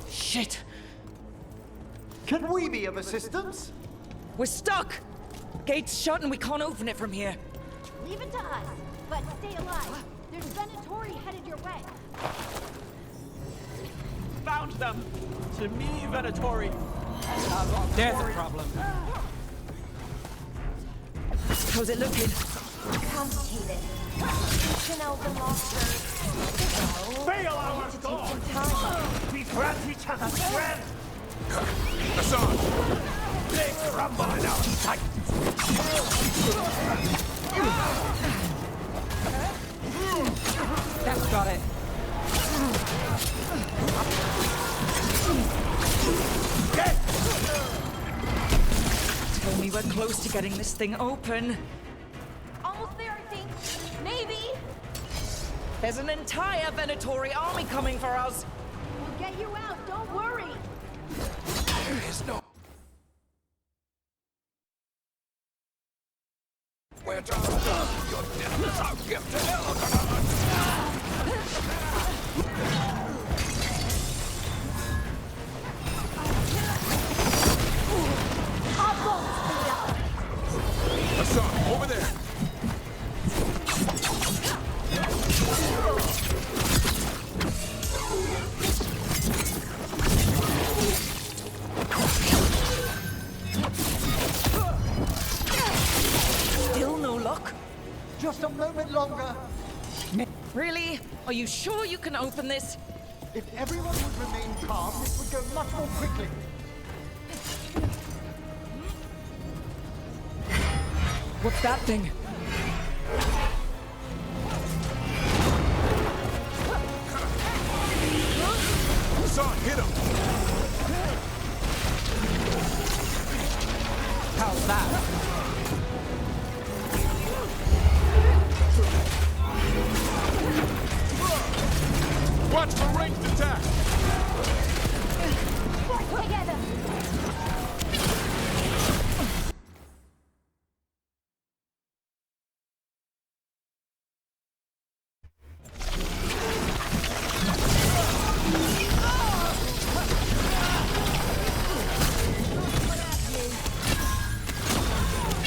Shit! Can we be of assistance? We're stuck! Gate's shut and we can't open it from here. Leave it to us, but stay alive. There's Venatori headed your way. Found them! To me, Venatori. There's a problem. How's it looking? Complicated. Ancient elven monsters. Fail our gods! We grant each other strength! Hassan! They crumble in our sight! That's got it. Tell me we're close to getting this thing open. Almost there, I think. Maybe. There's an entire Venatori army coming for us. We'll get you out. Don't worry. There is no... We're to your death is our gift to Hassan, over there! Still no luck? Just a moment longer. Really? Are you sure you can open this? If everyone would remain calm, this would go much more quickly. What's that thing? Hassan, hit him! How's that? Watch for ranged attack! Work together.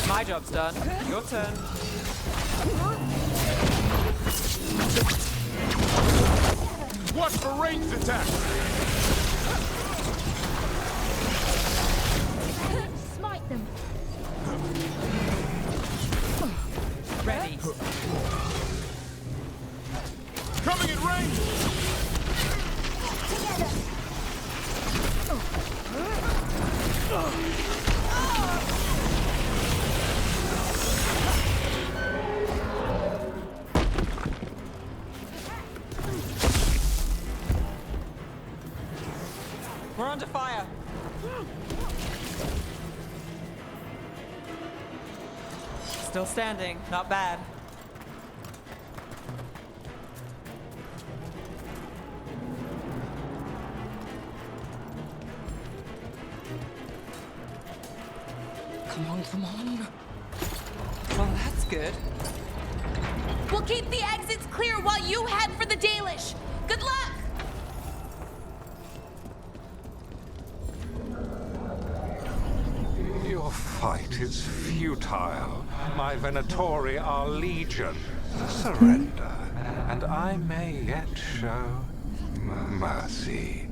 My job's done. Your turn. Watch for ranged attack! Smite them. Ready. Coming in range! We're under fire. Still standing. Not bad. Come on, come on. Well, that's good. We'll keep the exits clear while you head for the Dalish. Good luck! Your fight is futile. My Venatori are legion. Surrender, and I may yet show mercy.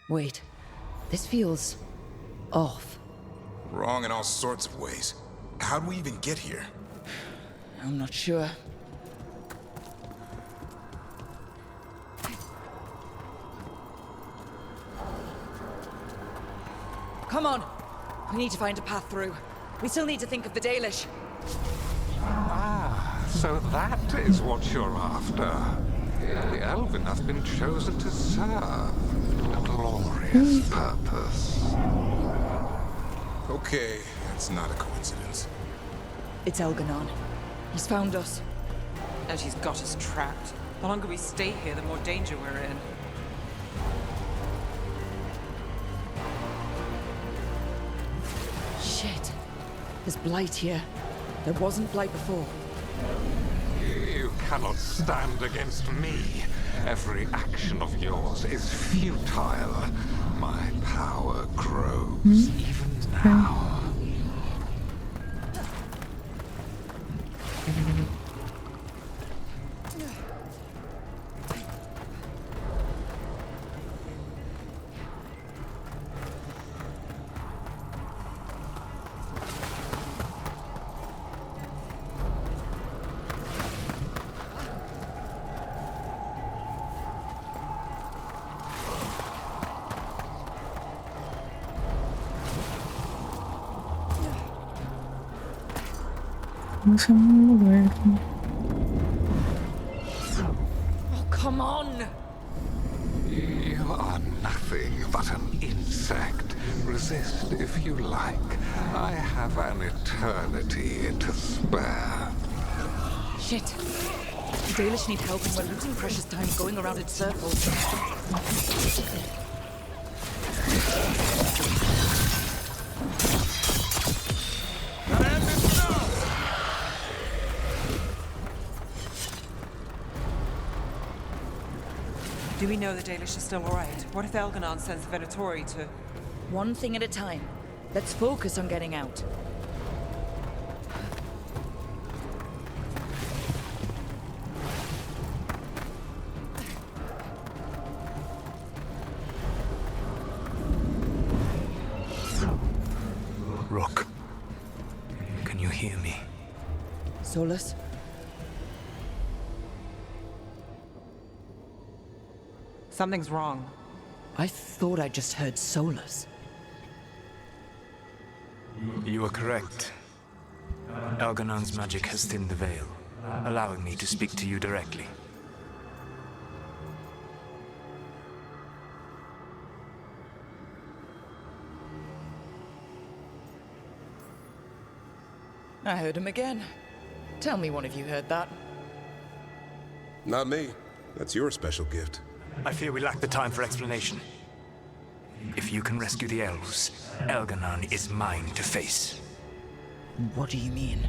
Wait, this feels off. Wrong in all sorts of ways. How'd we even get here? I'm not sure. Come on! We need to find a path through. We still need to think of the Dalish. Ah, so that is what you're after. The Elven has been chosen to serve a glorious purpose. Okay, that's not a coincidence. It's Elganon. He's found us. And he's got us trapped. The longer we stay here, the more danger we're in. Shit. There's blight here. There wasn't blight before. You cannot stand against me. Every action of yours is futile. My power grows even now. Oh, come on! You are nothing but an insect. Resist if you like. I have an eternity to spare. Shit. The Dalish need help and we're losing precious time going around in circles. Do we know the Dalish are still alright? What if Elganon sends the Venatori to... One thing at a time. Let's focus on getting out. Rook, can you hear me? Solus? Something's wrong. I thought I just heard Solus. You are correct. Elganon's magic has thinned the veil, allowing me to speak to you directly. I heard him again. Tell me one of you heard that. Not me. That's your special gift. I fear we lack the time for explanation. If you can rescue the elves, Elganon is mine to face. What do you mean?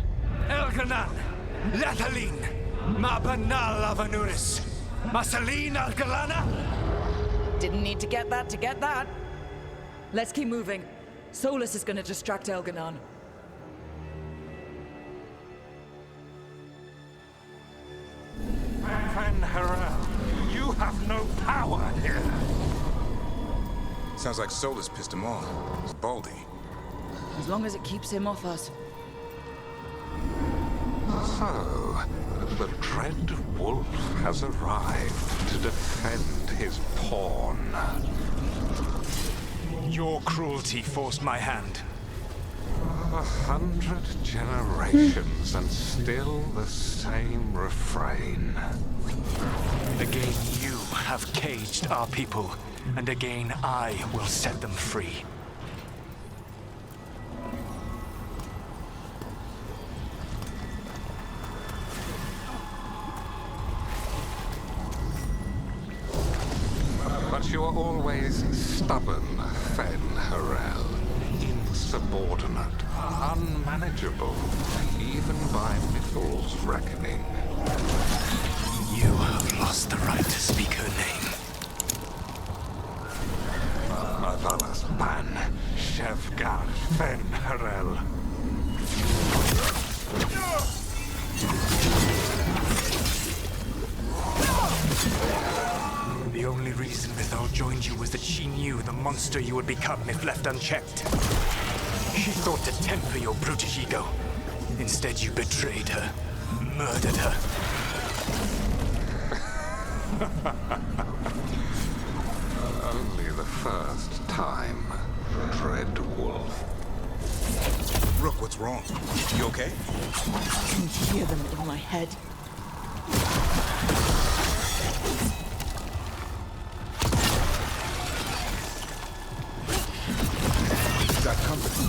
Elganon! Lathalin! Mabanal Avanuris! Masalin Algalana! Didn't need to get that. Let's keep moving. Solus is gonna distract Elganon. Van Harel, you have no power here. Sounds like Solus pissed him off. It's Baldy. As long as it keeps him off us. So, the dread wolf has arrived to defend his pawn. Your cruelty forced my hand. 100 generations and still the same refrain. Again you have caged our people, and again I will set them free. But you are always stubborn, Fen Harel. Insubordinate, unmanageable, even by Mythal's reckoning. You have lost the right to speak her name. Avalas Ban, Shevgar Fen Harel. The only reason Mythal joined you was that she knew the monster you would become if left unchecked. She thought to temper your brutish ego. Instead, you betrayed her, murdered her. Only the first time, Dread Wolf. Rook, what's wrong? You okay? I can hear them in my head. Got company.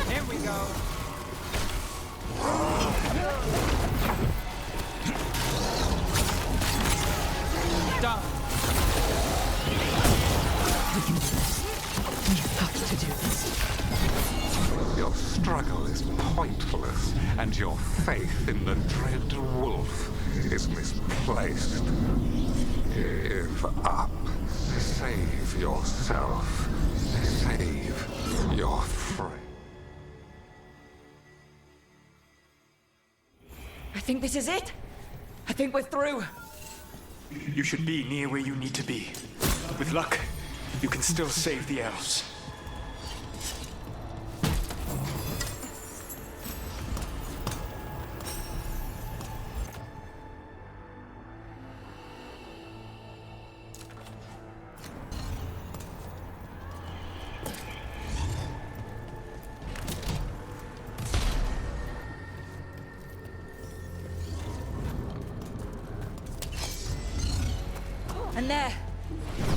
Here we go. Done. You have to do this. Your struggle is pointless, and your faith in the Dread Wolf is misplaced. Give up. Save yourself. Save your friend. I think this is it. I think we're through. You should be near where you need to be. With luck, you can still save the elves. And there,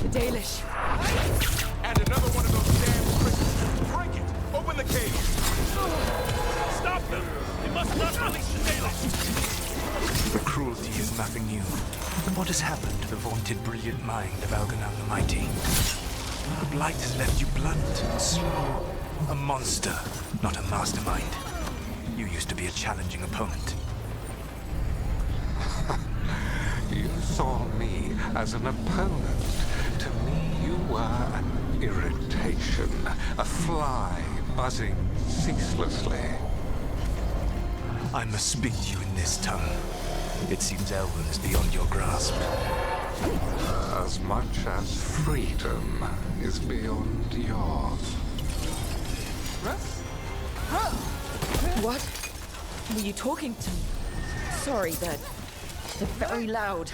the Dalish. And another one of those damn crystals. Break it! Open the cage! Stop them! They must not release the Dalish! The cruelty is nothing new. But what has happened to the vaunted brilliant mind of Elganon the Mighty? The blight has left you blunt and slow. A monster, not a mastermind. You used to be a challenging opponent. You saw me as an opponent. To me, you were an irritation, a fly buzzing ceaselessly. I must speak to you in this tongue. It seems Elven is beyond your grasp. As much as freedom is beyond yours. What? Were you talking to me? Sorry, they're very loud.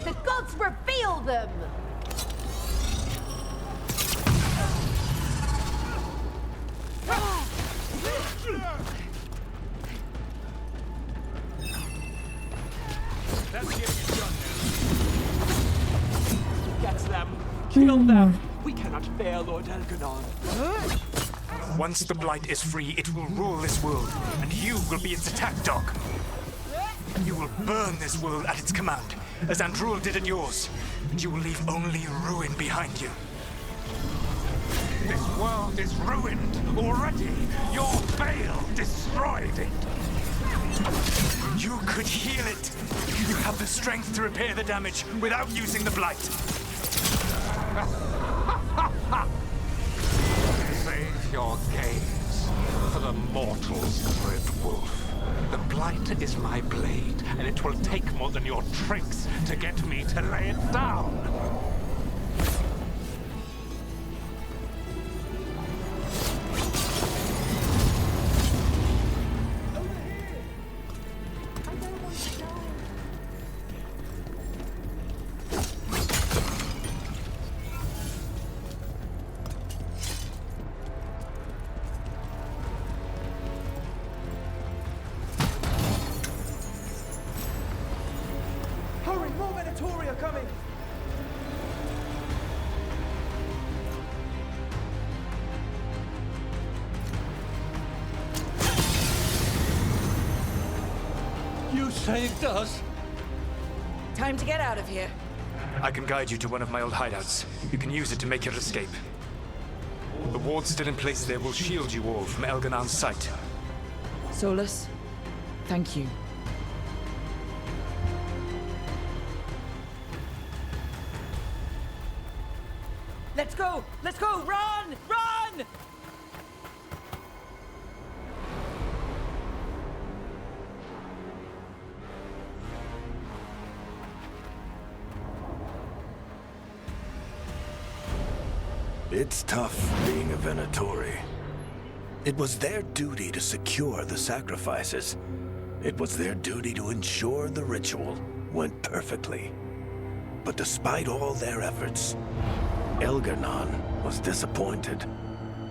The gods reveal them! Kill them! We cannot bear Lord Elganon. Once the Blight is free, it will rule this world, and you will be its attack dog. You will burn this world at its command, as Andrul did at yours, and you will leave only ruin behind you. This world is ruined already. Your Veil destroyed it. You could heal it. You have the strength to repair the damage without using the Blight. Save your gaze for the mortal's dread wolf. The Blight is my blade, and it will take more than your tricks to get me to lay it down. You saved us. Time to get out of here. I can guide you to one of my old hideouts. You can use it to make your escape. The wards still in place there will shield you all from Elganon's sight. Solus, thank you. Let's go! Let's go! Run! Run! It's tough being a Venatori. It was their duty to secure the sacrifices. It was their duty to ensure the ritual went perfectly. But despite all their efforts, Elganon was disappointed.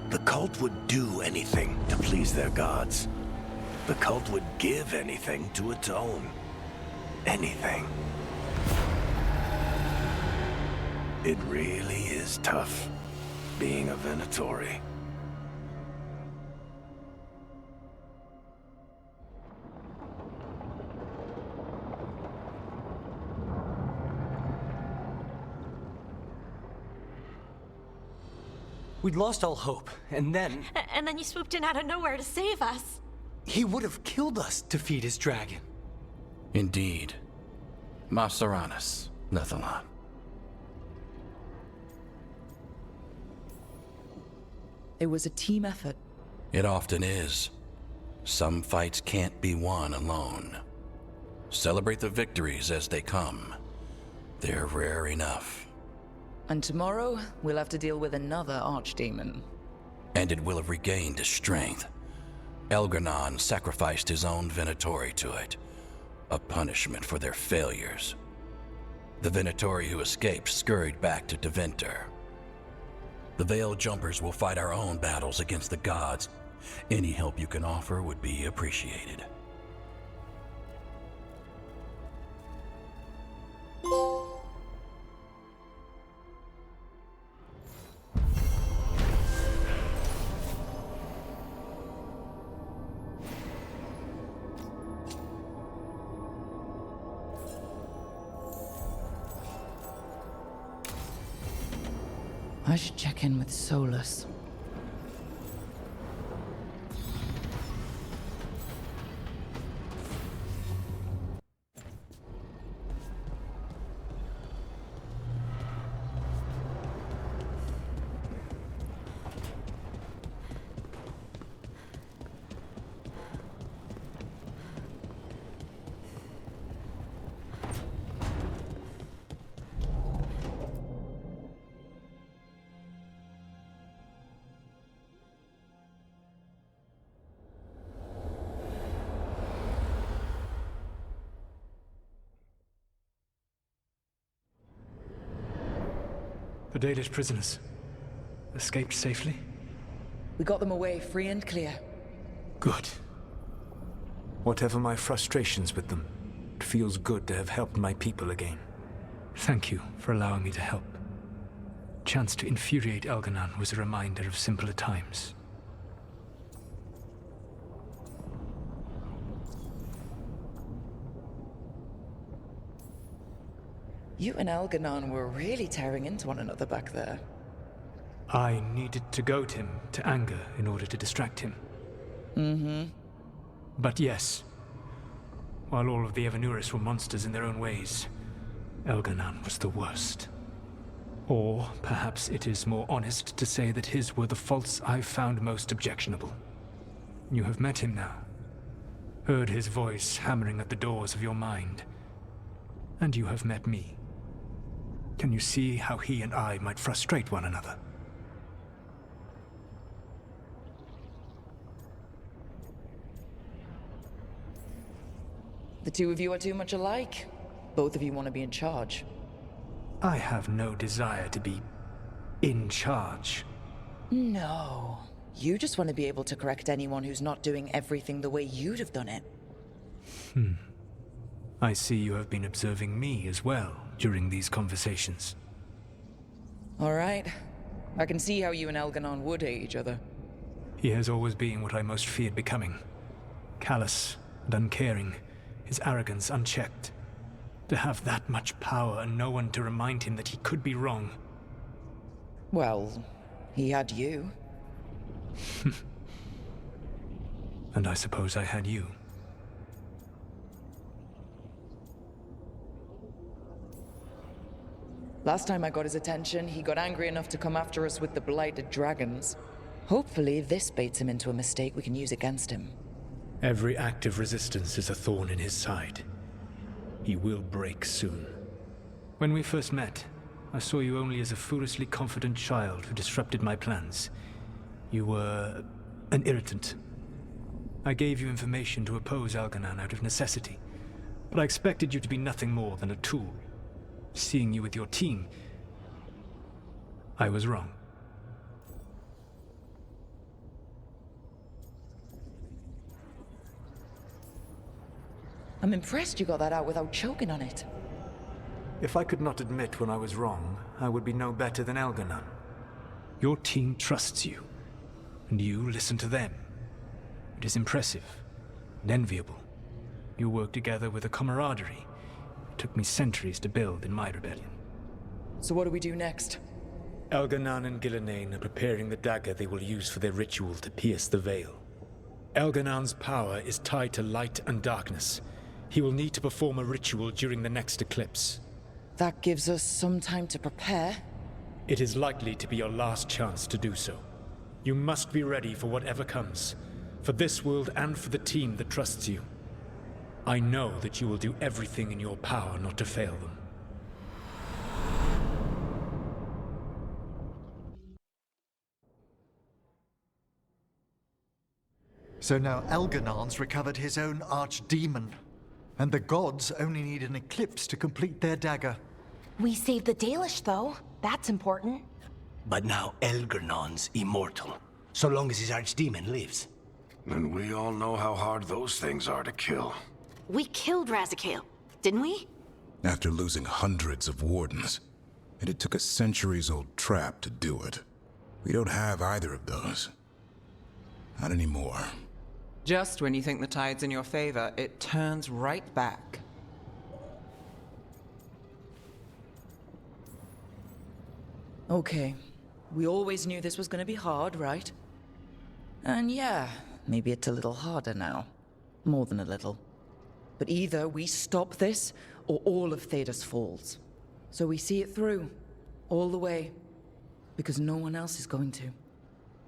The cult would do anything to please their gods. The cult would give anything to atone. Anything. It really is tough being a Venatori. We'd lost all hope, and then... And then you swooped in out of nowhere to save us. He would have killed us to feed his dragon. Indeed. Masteranus, Lethalon. It was a team effort. It often is. Some fights can't be won alone. Celebrate the victories as they come. They're rare enough. And tomorrow, we'll have to deal with another archdemon. And it will have regained its strength. Elganon sacrificed his own Venatori to it. A punishment for their failures. The Venatori who escaped scurried back to Deventer. The Veil Jumpers will fight our own battles against the gods. Any help you can offer would be appreciated. I should check in with Solus. The Dalish prisoners escaped safely? We got them away free and clear. Good. Whatever my frustrations with them, it feels good to have helped my people again. Thank you for allowing me to help. chance to infuriate Elganon was a reminder of simpler times. You and Elganon were really tearing into one another back there. I needed to goad him to anger in order to distract him. Mm-hmm. But yes, while all of the Evanuris were monsters in their own ways, Elganon was the worst. Or perhaps it is more honest to say that his were the faults I found most objectionable. You have met him now, heard his voice hammering at the doors of your mind, and you have met me. Can you see how he and I might frustrate one another? The two of you are too much alike. Both of you want to be in charge. I have no desire to be in charge. No. You just want to be able to correct anyone who's not doing everything the way you'd have done it. I see you have been observing me as well during these conversations. All right. I can see how you and Elganon would hate each other. He has always been what I most feared becoming. Callous and uncaring, his arrogance unchecked. To have that much power and no one to remind him that he could be wrong. Well, he had you. And I suppose I had you. Last time I got his attention, he got angry enough to come after us with the blighted dragons. Hopefully this baits him into a mistake we can use against him. Every act of resistance is a thorn in his side. He will break soon. When we first met, I saw you only as a foolishly confident child who disrupted my plans. You were an irritant. I gave you information to oppose Elganon out of necessity, but I expected you to be nothing more than a tool. Seeing you with your team, I was wrong. I'm impressed you got that out without choking on it. If I could not admit when I was wrong, I would be no better than Elganon. Your team trusts you, and you listen to them. It is impressive and enviable. You work together with a camaraderie it took me centuries to build in my rebellion. So what do we do next? Elganon and Gillenane are preparing the dagger they will use for their ritual to pierce the veil. Elganon's power is tied to light and darkness. He will need to perform a ritual during the next eclipse. That gives us some time to prepare. It is likely to be your last chance to do so. You must be ready for whatever comes, for this world and for the team that trusts you. I know that you will do everything in your power not to fail them. So now Elganon's recovered his own archdemon, and the gods only need an eclipse to complete their dagger. We saved the Dalish, though. That's important. But now Elganon's immortal, so long as his archdemon lives. And we all know how hard those things are to kill. We killed Razikale, didn't we? After losing hundreds of wardens. And it took a centuries-old trap to do it. We don't have either of those. Not anymore. Just when you think the tide's in your favor, it turns right back. Okay. We always knew this was going to be hard, right? And yeah, maybe it's a little harder now. More than a little. But either we stop this, or all of Thedas falls. So we see it through. All the way. Because no one else is going to.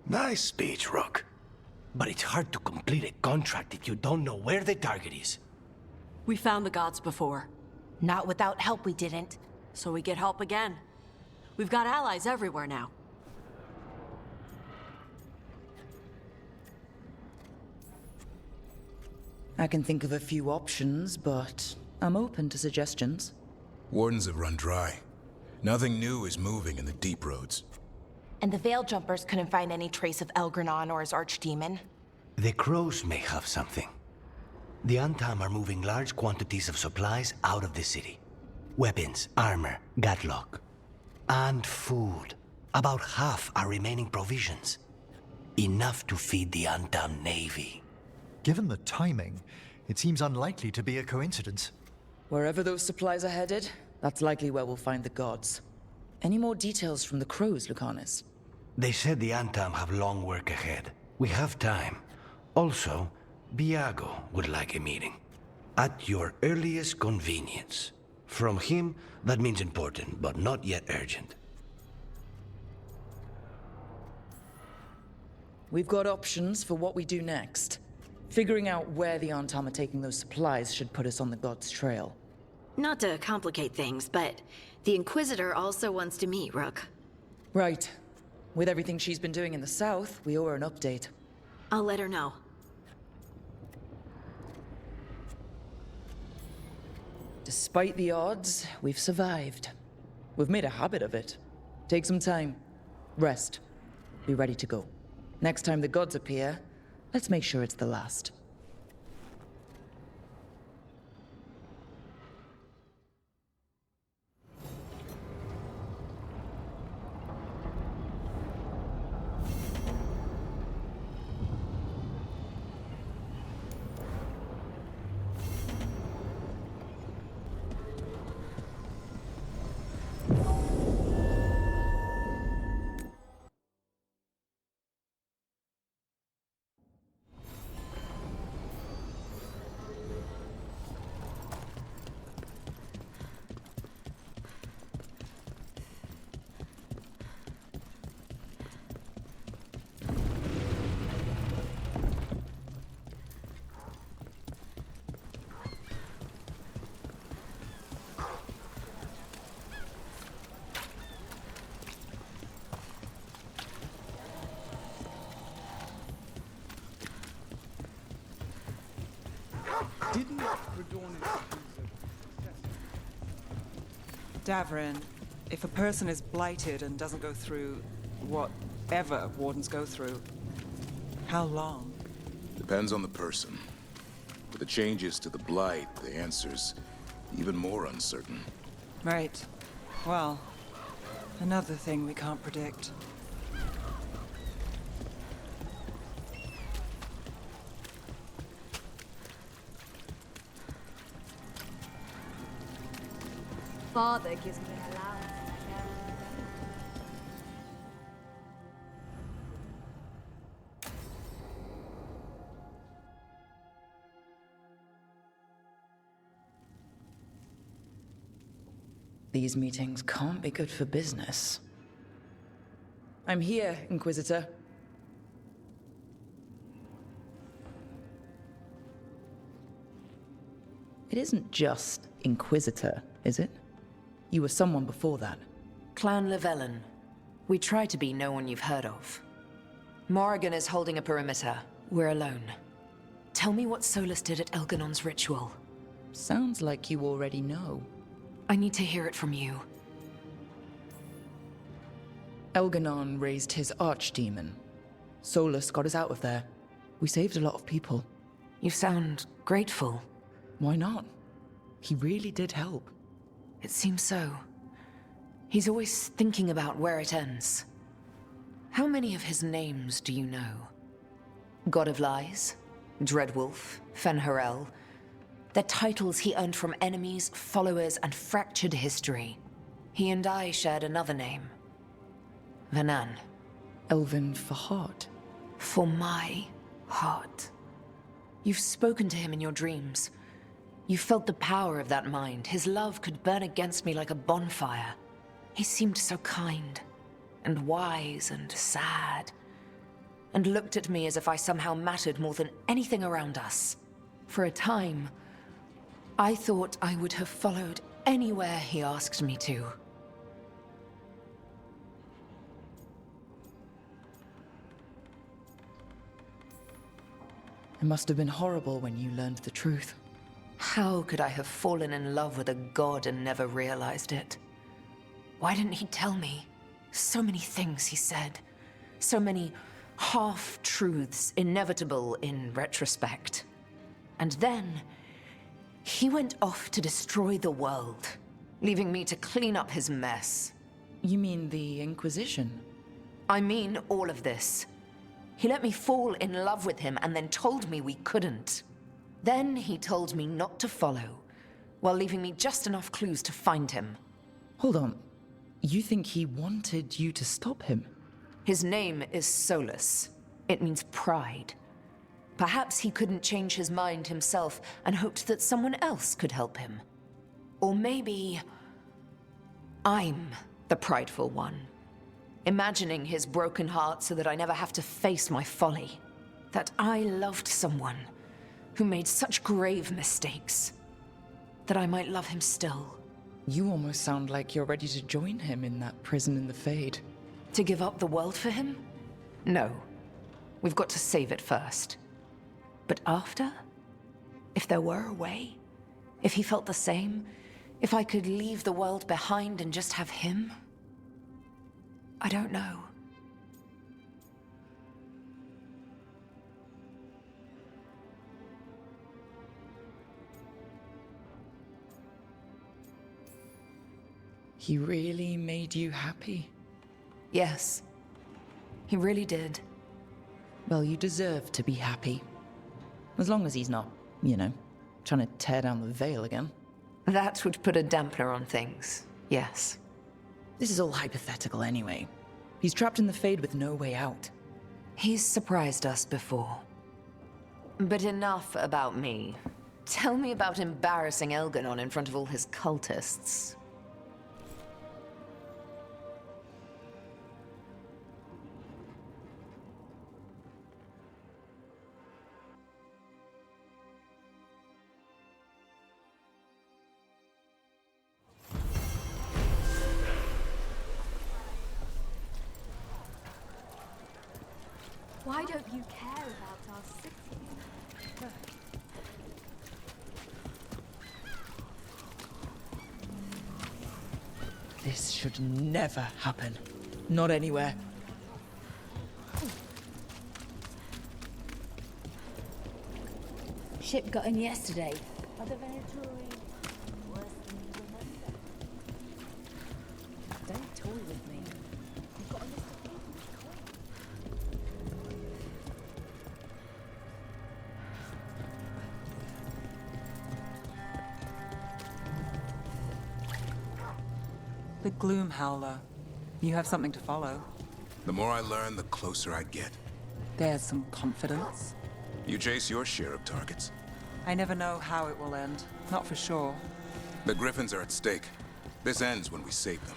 Nice speech, Rook. But it's hard to complete a contract if you don't know where the target is. We found the gods before. Not without help, we didn't. So we get help again. We've got allies everywhere now. I can think of a few options, but I'm open to suggestions. Wardens have run dry. Nothing new is moving in the deep roads. And the Veil Jumpers couldn't find any trace of Elganon or his archdemon. The crows may have something. The Antam are moving large quantities of supplies out of the city. Weapons, armor, gatlock. And food. About half our remaining provisions. Enough to feed the undone navy. Given the timing, it seems unlikely to be a coincidence. Wherever those supplies are headed, that's likely where we'll find the gods. Any more details from the crows, Lucanus? They said the Antam have long work ahead. We have time. Also, Biago would like a meeting. At your earliest convenience. From him, that means important, but not yet urgent. We've got options for what we do next. Figuring out where the Antam are taking those supplies should put us on the gods' trail. Not to complicate things, but the Inquisitor also wants to meet Rook. Right. With everything she's been doing in the south, we owe her an update. I'll let her know. Despite the odds, we've survived. We've made a habit of it. Take some time. Rest. Be ready to go. Next time the gods appear, let's make sure it's the last. Davrin, if a person is blighted and doesn't go through whatever wardens go through, how long? Depends on the person. With the changes to the blight, the answer's even more uncertain. Right. Well, another thing we can't predict. Father gives me an allowance. These meetings can't be good for business. I'm here, Inquisitor. It isn't just Inquisitor, is it? You were someone before that. Clan Llewellyn. We try to be no one you've heard of. Morrigan is holding a perimeter. We're alone. Tell me what Solus did at Elganon's ritual. Sounds like you already know. I need to hear it from you. Elganon raised his archdemon. Solus got us out of there. We saved a lot of people. You sound grateful. Why not? He really did help. It seems so. He's always thinking about where it ends. How many of his names do you know? God of Lies, Dreadwolf, Fen'Harel. They're titles he earned from enemies, followers, and fractured history. He and I shared another name. Vanan. Elven for heart. For my heart. You've spoken to him in your dreams. You felt the power of that mind. His love could burn against me like a bonfire. He seemed so kind, and wise, and sad, and looked at me as if I somehow mattered more than anything around us. For a time, I thought I would have followed anywhere he asked me to. It must have been horrible when you learned the truth. How could I have fallen in love with a god and never realized it? Why didn't he tell me? So many things he said. So many half-truths, inevitable in retrospect. And then, he went off to destroy the world, leaving me to clean up his mess. You mean the Inquisition? I mean all of this. He let me fall in love with him and then told me we couldn't. Then he told me not to follow, while leaving me just enough clues to find him. Hold on. You think he wanted you to stop him? His name is Solus. It means pride. Perhaps he couldn't change his mind himself and hoped that someone else could help him. Or maybe I'm the prideful one, imagining his broken heart so that I never have to face my folly. That I loved someone who made such grave mistakes, that I might love him still. You almost sound like you're ready to join him in that prison in the Fade. To give up the world for him? No. We've got to save it first. But after? If there were a way? If he felt the same? If I could leave the world behind and just have him? I don't know. He really made you happy? Yes. He really did. Well, you deserve to be happy. As long as he's not, you know, trying to tear down the veil again. That would put a dampener on things, yes. This is all hypothetical anyway. He's trapped in the Fade with no way out. He's surprised us before. But enough about me. Tell me about embarrassing Elganon in front of all his cultists. Why don't you care about our city? This should never happen. Not anywhere. Ship got in yesterday. Are the Venatori worse than you remember? Don't toy with me. You've got a list of people to call. The Gloom Howler. You have something to follow. The more I learn, the closer I get. There's some confidence. You chase your share of targets. I never know how it will end. Not for sure. The Griffins are at stake. This ends when we save them.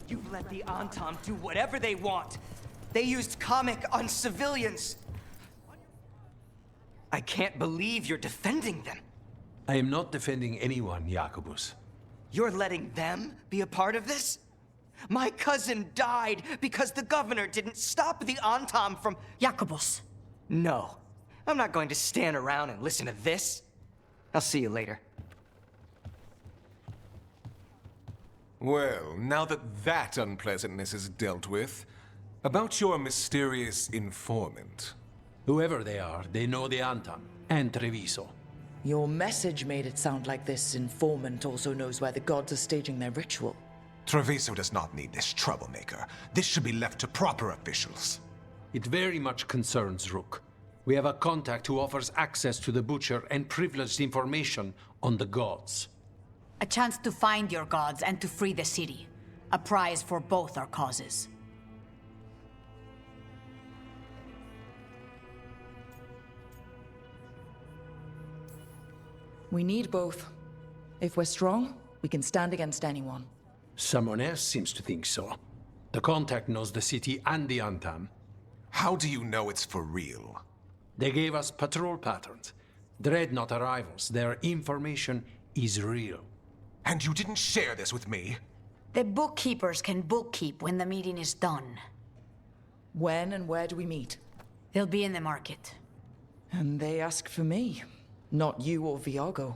You've let the Antam do whatever they want. They used comic on civilians. I can't believe you're defending them. I am not defending anyone, Jacobus. You're letting them be a part of this? My cousin died because the governor didn't stop the Antam from... Jacobus. No. I'm not going to stand around and listen to this. I'll see you later. Well, now that that unpleasantness is dealt with, about your mysterious informant. Whoever they are, they know the Antam and Treviso. Your message made it sound like this informant also knows where the gods are staging their ritual. Treviso does not need this troublemaker. This should be left to proper officials. It very much concerns Rook. We have a contact who offers access to the Butcher and privileged information on the gods. A chance to find your gods and to free the city. A prize for both our causes. We need both. If we're strong, we can stand against anyone. Someone else seems to think so. The contact knows the city and the Antam. How do you know it's for real? They gave us patrol patterns. Dreadnought arrivals. Their information is real. And you didn't share this with me? The bookkeepers can bookkeep when the meeting is done. When and where do we meet? They'll be in the market. And they ask for me, not you or Viago.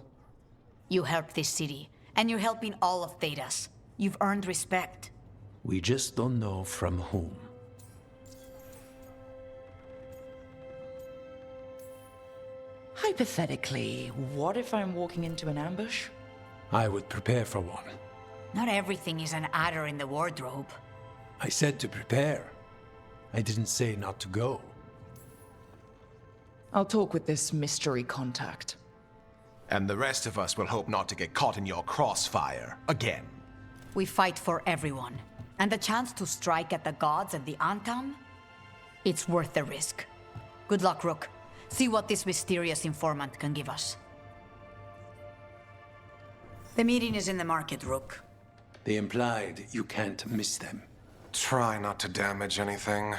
You helped this city, and you're helping all of Thedas. You've earned respect. We just don't know from whom. Hypothetically, what if I'm walking into an ambush? I would prepare for one. Not everything is an adder in the wardrobe. I said to prepare. I didn't say not to go. I'll talk with this mystery contact. And the rest of us will hope not to get caught in your crossfire again. We fight for everyone. And the chance to strike at the gods and the Antam? It's worth the risk. Good luck, Rook. See what this mysterious informant can give us. The meeting is in the market, Rook. They implied you can't miss them. Try not to damage anything.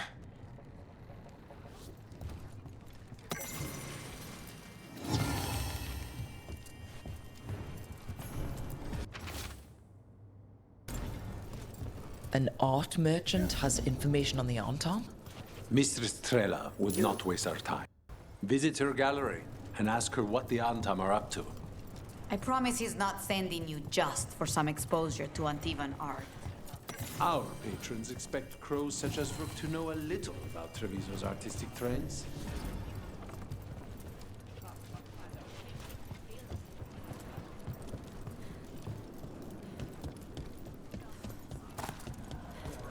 An art merchant has information on the Antam? Mistress Trella would not waste our time. Visit her gallery and ask her what the Antam are up to. I promise he's not sending you just for some exposure to Antivan art. Our patrons expect crows such as Rook to know a little about Treviso's artistic trends.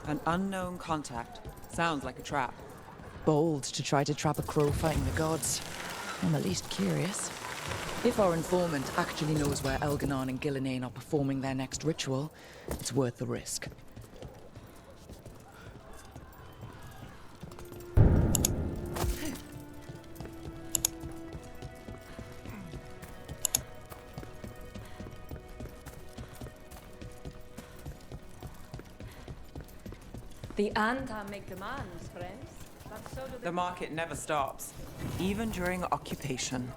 An unknown contact. Sounds like a trap. Bold to try to trap a crow fighting the gods. I'm at least curious. If our informant actually knows where Elganon and Gillinane are performing their next ritual, it's worth the risk. The Antam make demands, friends. But so do The market never stops, even during occupation.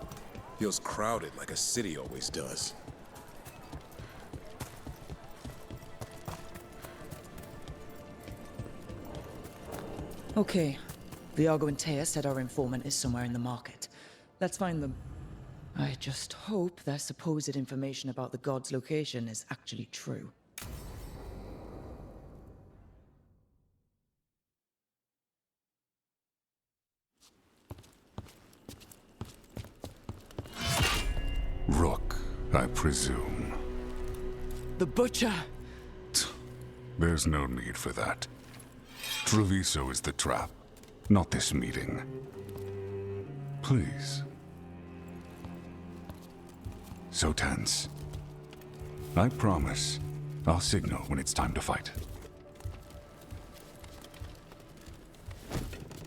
Feels crowded like a city always does. Okay. Viago and Taya said our informant is somewhere in the market. Let's find them. I just hope their supposed information about the god's location is actually true. Rook, I presume. The Butcher! There's no need for that. Treviso is the trap, not this meeting. Please. So tense. I promise, I'll signal when it's time to fight.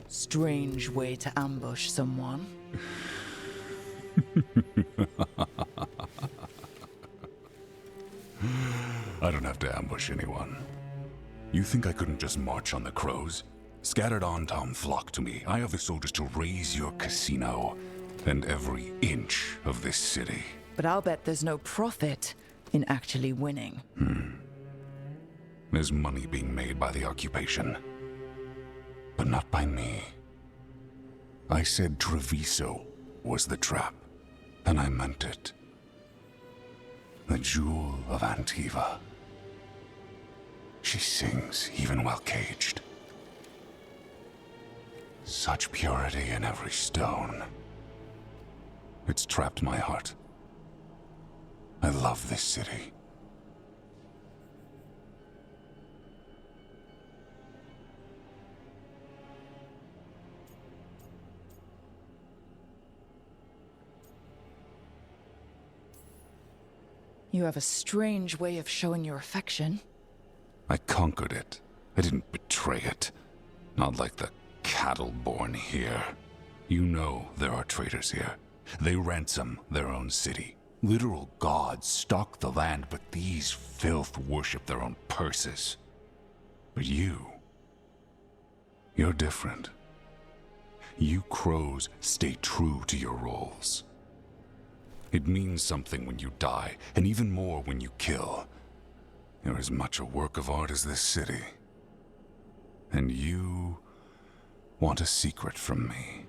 Strange way to ambush someone. I don't have to ambush anyone. You think I couldn't just march on the crows? Scattered Antam flock to me. I have the soldiers to raise your casino and every inch of this city. But I'll bet there's no profit in actually winning. There's money being made by the occupation. But not by me. I said Treviso was the trap, and I meant it. The jewel of Antiva. She sings even while caged. Such purity in every stone. It's trapped my heart. I love this city. You have a strange way of showing your affection. I conquered it. I didn't betray it. Not like the cattle born here. You know there are traitors here. They ransom their own city Literal gods stalk the land, but these filth worship their own purses. But you're different. You crows stay true to your roles. It means something when you die, and even more when you kill. You're as much a work of art as this city. And you want a secret from me.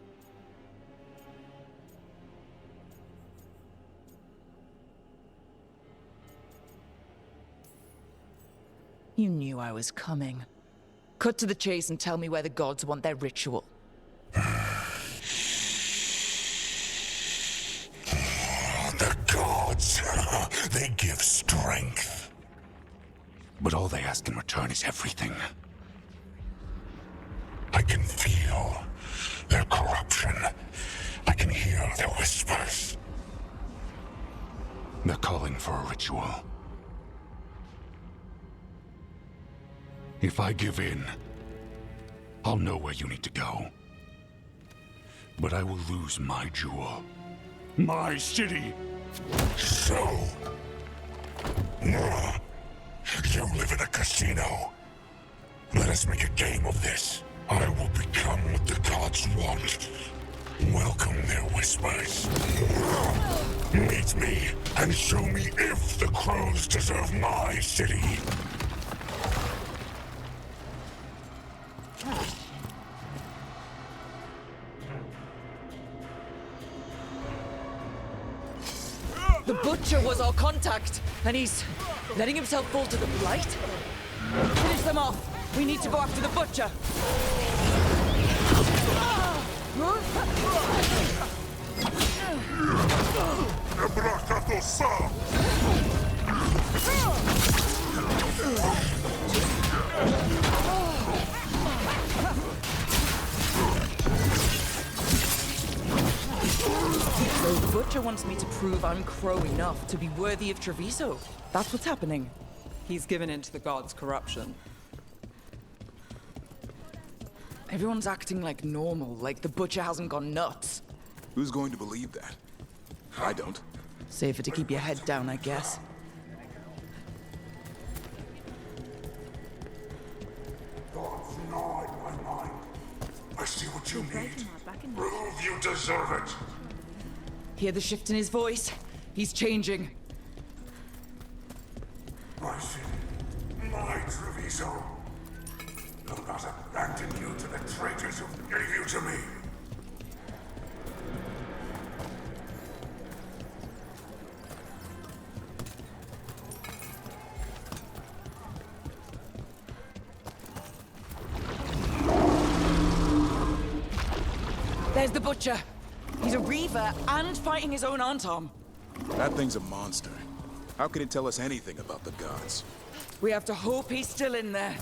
You knew I was coming. Cut to the chase and tell me where the gods want their ritual. The gods, they give strength. But all they ask in return is everything. I can feel their corruption. I can hear their whispers. They're calling for a ritual. If I give in, I'll know where you need to go. But I will lose my jewel. My city! So... you live in a casino. Let us make a game of this. I will become what the gods want. Welcome their whispers. Meet me and show me if the crows deserve my city. The Butcher was our contact, and he's letting himself fall to the Blight? Finish them off! We need to go after the Butcher! So the Butcher wants me to prove I'm crow enough to be worthy of Treviso. That's what's happening. He's given in to the gods' corruption. Everyone's acting like normal, like the Butcher hasn't gone nuts. Who's going to believe that? I don't. Safer to keep your head down, I guess. Thoughts gnaw at my mind. I see what you need. Prove you deserve it. Hear the shift in his voice? He's changing. My city, my Treviso. I'll not abandon you to the traitors who gave you to me. There's the Butcher. He's a Reaver and fighting his own Antom. That thing's a monster. How can it tell us anything about the gods? We have to hope he's still in there.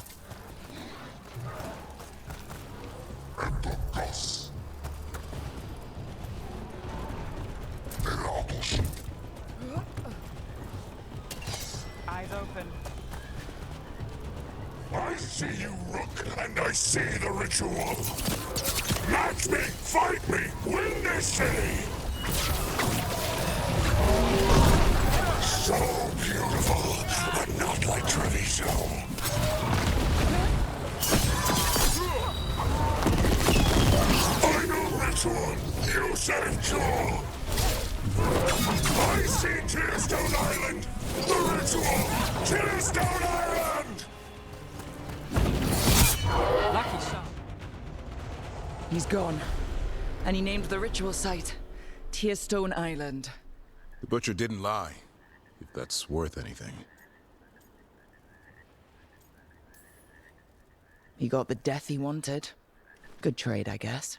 Eyes open. I see you, Rook, and I see the ritual. Match me, fight me, win this city! So beautiful, but not like Treviso. Final ritual, you save Jewel. I see Tearstone Island, the ritual, Tearstone Island! Lucky shot. He's gone. And he named the ritual site Tearstone Island. The Butcher didn't lie, if that's worth anything. He got the death he wanted. Good trade, I guess.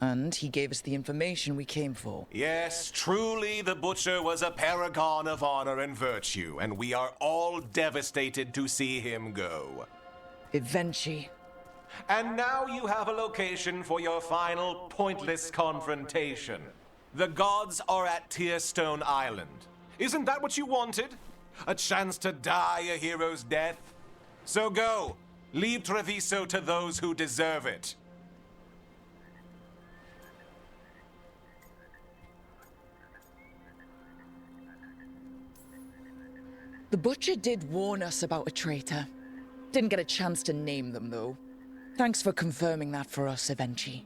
And he gave us the information we came for. Yes, truly the Butcher was a paragon of honor and virtue, and we are all devastated to see him go. Eventually. And now you have a location for your final pointless confrontation. The gods are at Tearstone Island. Isn't that what you wanted? A chance to die a hero's death? So go. Leave Treviso to those who deserve it. The Butcher did warn us about a traitor. Didn't get a chance to name them, though. Thanks for confirming that for us, Evenchi.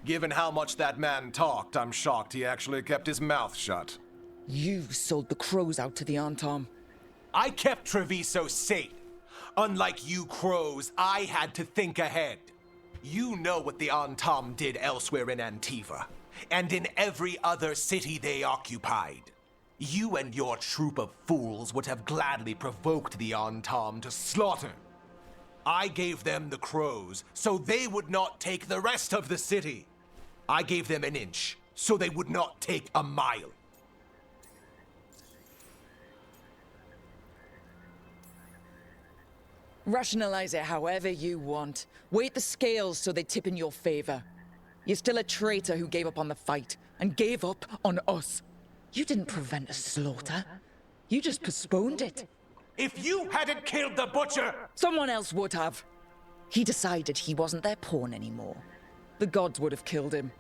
Given how much that man talked, I'm shocked he actually kept his mouth shut. You sold the crows out to the Antom. I kept Treviso safe. Unlike you crows, I had to think ahead. You know what the Antom did elsewhere in Antiva, and in every other city they occupied. You and your troop of fools would have gladly provoked the Antom to slaughter. I gave them the crows, so they would not take the rest of the city. I gave them an inch, so they would not take a mile. Rationalize it however you want. Weight the scales so they tip in your favor. You're still a traitor who gave up on the fight, and gave up on us. You didn't prevent a slaughter. You just postponed it. If you hadn't killed the Butcher! Someone else would have. He decided he wasn't their pawn anymore. The gods would have killed him.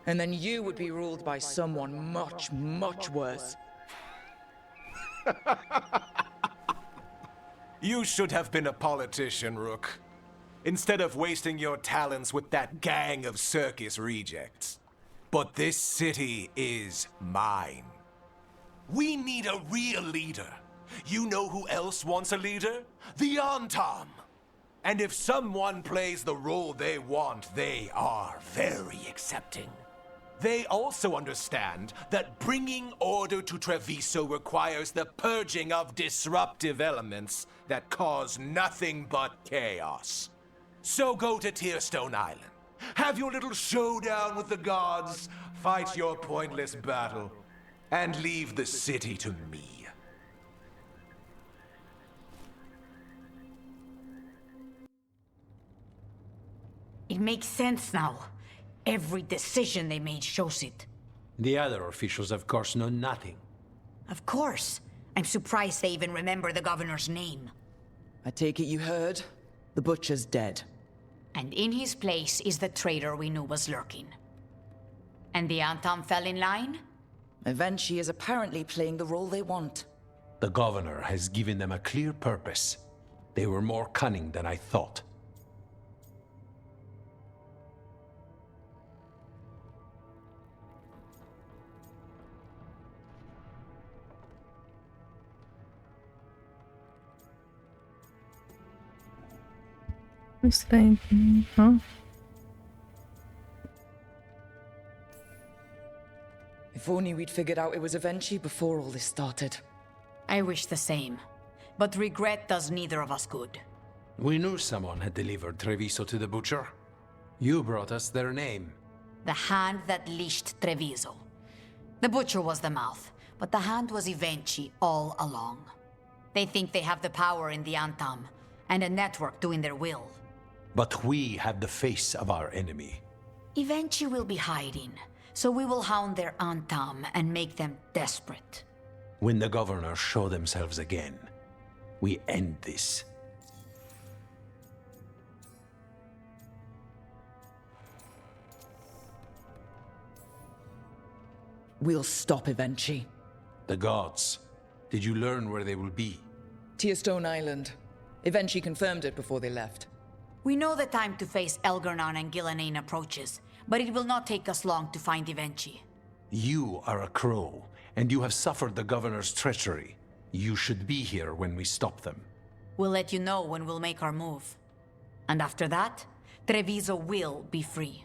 And then you would be ruled by someone much, much worse. You should have been a politician, Rook. Instead of wasting your talents with that gang of circus rejects. But this city is mine. We need a real leader. You know who else wants a leader? The Antom. And if someone plays the role they want, they are very accepting. They also understand that bringing order to Treviso requires the purging of disruptive elements that cause nothing but chaos. So go to Tearstone Island. Have your little showdown with the gods, fight your pointless battle, and leave the city to me. It makes sense now. Every decision they made shows it. The other officials, of course, know nothing. Of course. I'm surprised they even remember the governor's name. I take it you heard? The Butcher's dead. And in his place is the traitor we knew was lurking. And the Antom fell in line? Evenchi is apparently playing the role they want. The governor has given them a clear purpose. They were more cunning than I thought. Estranho, huh? If only we'd figured out it was Evenchi before all this started. I wish the same. But regret does neither of us good. We knew someone had delivered Treviso to the Butcher. You brought us their name. The hand that leashed Treviso. The Butcher was the mouth, but the hand was Evenchi all along. They think they have the power in the Antom, and a network doing their will. But we have the face of our enemy. Evenchi will be hiding, so we will hound their Antom and make them desperate. When the governors show themselves again, we end this. We'll stop Evenchi. The gods. Did you learn where they will be? Tearstone Island. Evenchi confirmed it before they left. We know the time to face Elgar'nan and Gillenane approaches, but it will not take us long to find Evenchi. You are a crow, and you have suffered the governor's treachery. You should be here when we stop them. We'll let you know when we'll make our move. And after that, Treviso will be free.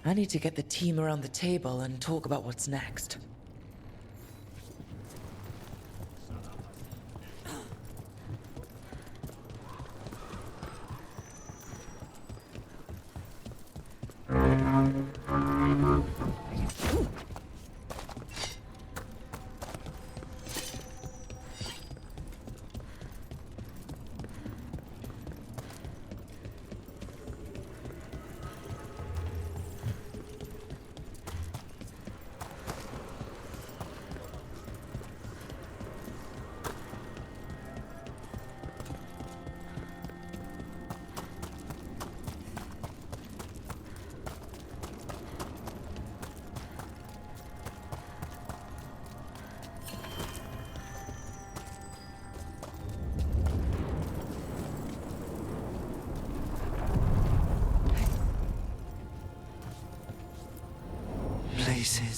I need to get the team around the table and talk about what's next.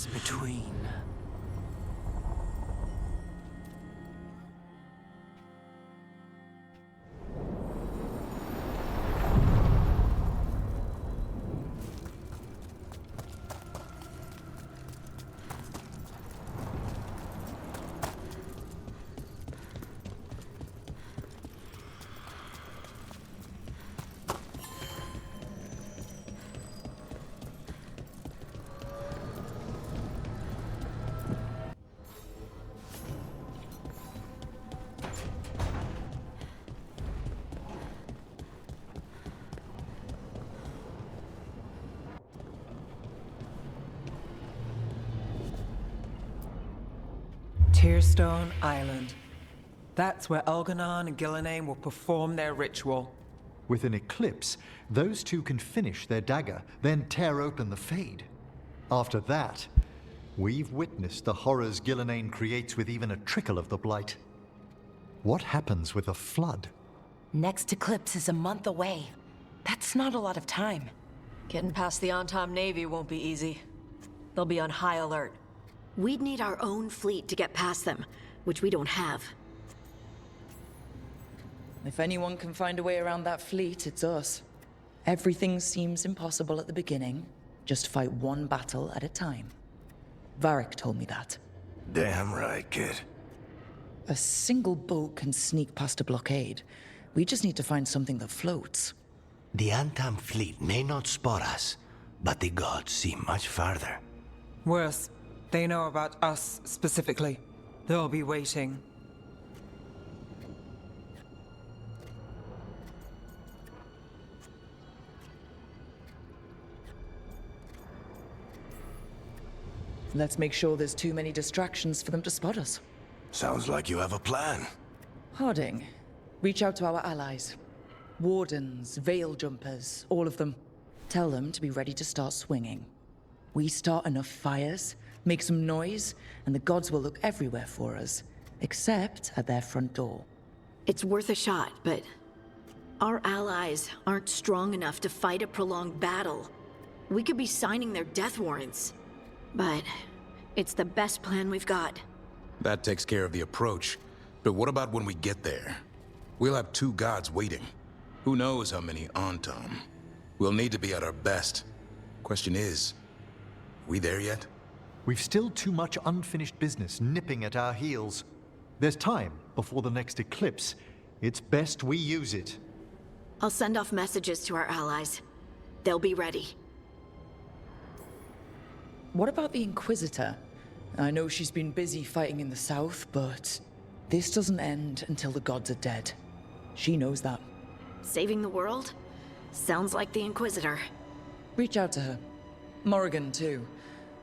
space between. Tearstone Island. That's where Elganon and Gillenane will perform their ritual. With an eclipse, those two can finish their dagger, then tear open the Fade. After that, we've witnessed the horrors Gillenane creates with even a trickle of the Blight. What happens with a flood? Next eclipse is a month away. That's not a lot of time. Getting past the Antam Navy won't be easy. They'll be on high alert. We'd need our own fleet to get past them, which we don't have. If anyone can find a way around that fleet, it's us. Everything seems impossible at the beginning. Just fight one battle at a time. Varric told me that. Damn right, kid. A single boat can sneak past a blockade. We just need to find something that floats. The Antam fleet may not spot us, but the gods see much farther. Worse, they know about us specifically. They'll be waiting. Let's make sure there's too many distractions for them to spot us. Sounds like you have a plan. Harding, reach out to our allies. Wardens, veil jumpers, all of them. Tell them to be ready to start swinging. We start enough fires, make some noise, and the gods will look everywhere for us, except at their front door. It's worth a shot, but our allies aren't strong enough to fight a prolonged battle. We could be signing their death warrants, but it's the best plan we've got. That takes care of the approach. But what about when we get there? We'll have two gods waiting. Who knows how many Antam? We'll need to be at our best. Question is, we there yet? We've still too much unfinished business nipping at our heels. There's time before the next eclipse. It's best we use it. I'll send off messages to our allies. They'll be ready. What about the Inquisitor? I know she's been busy fighting in the south, but this doesn't end until the gods are dead. She knows that. Saving the world? Sounds like the Inquisitor. Reach out to her. Morrigan, too.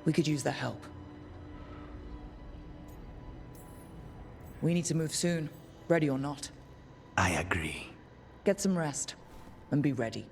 We could use their help. We need to move soon, ready or not. I agree. Get some rest, and be ready.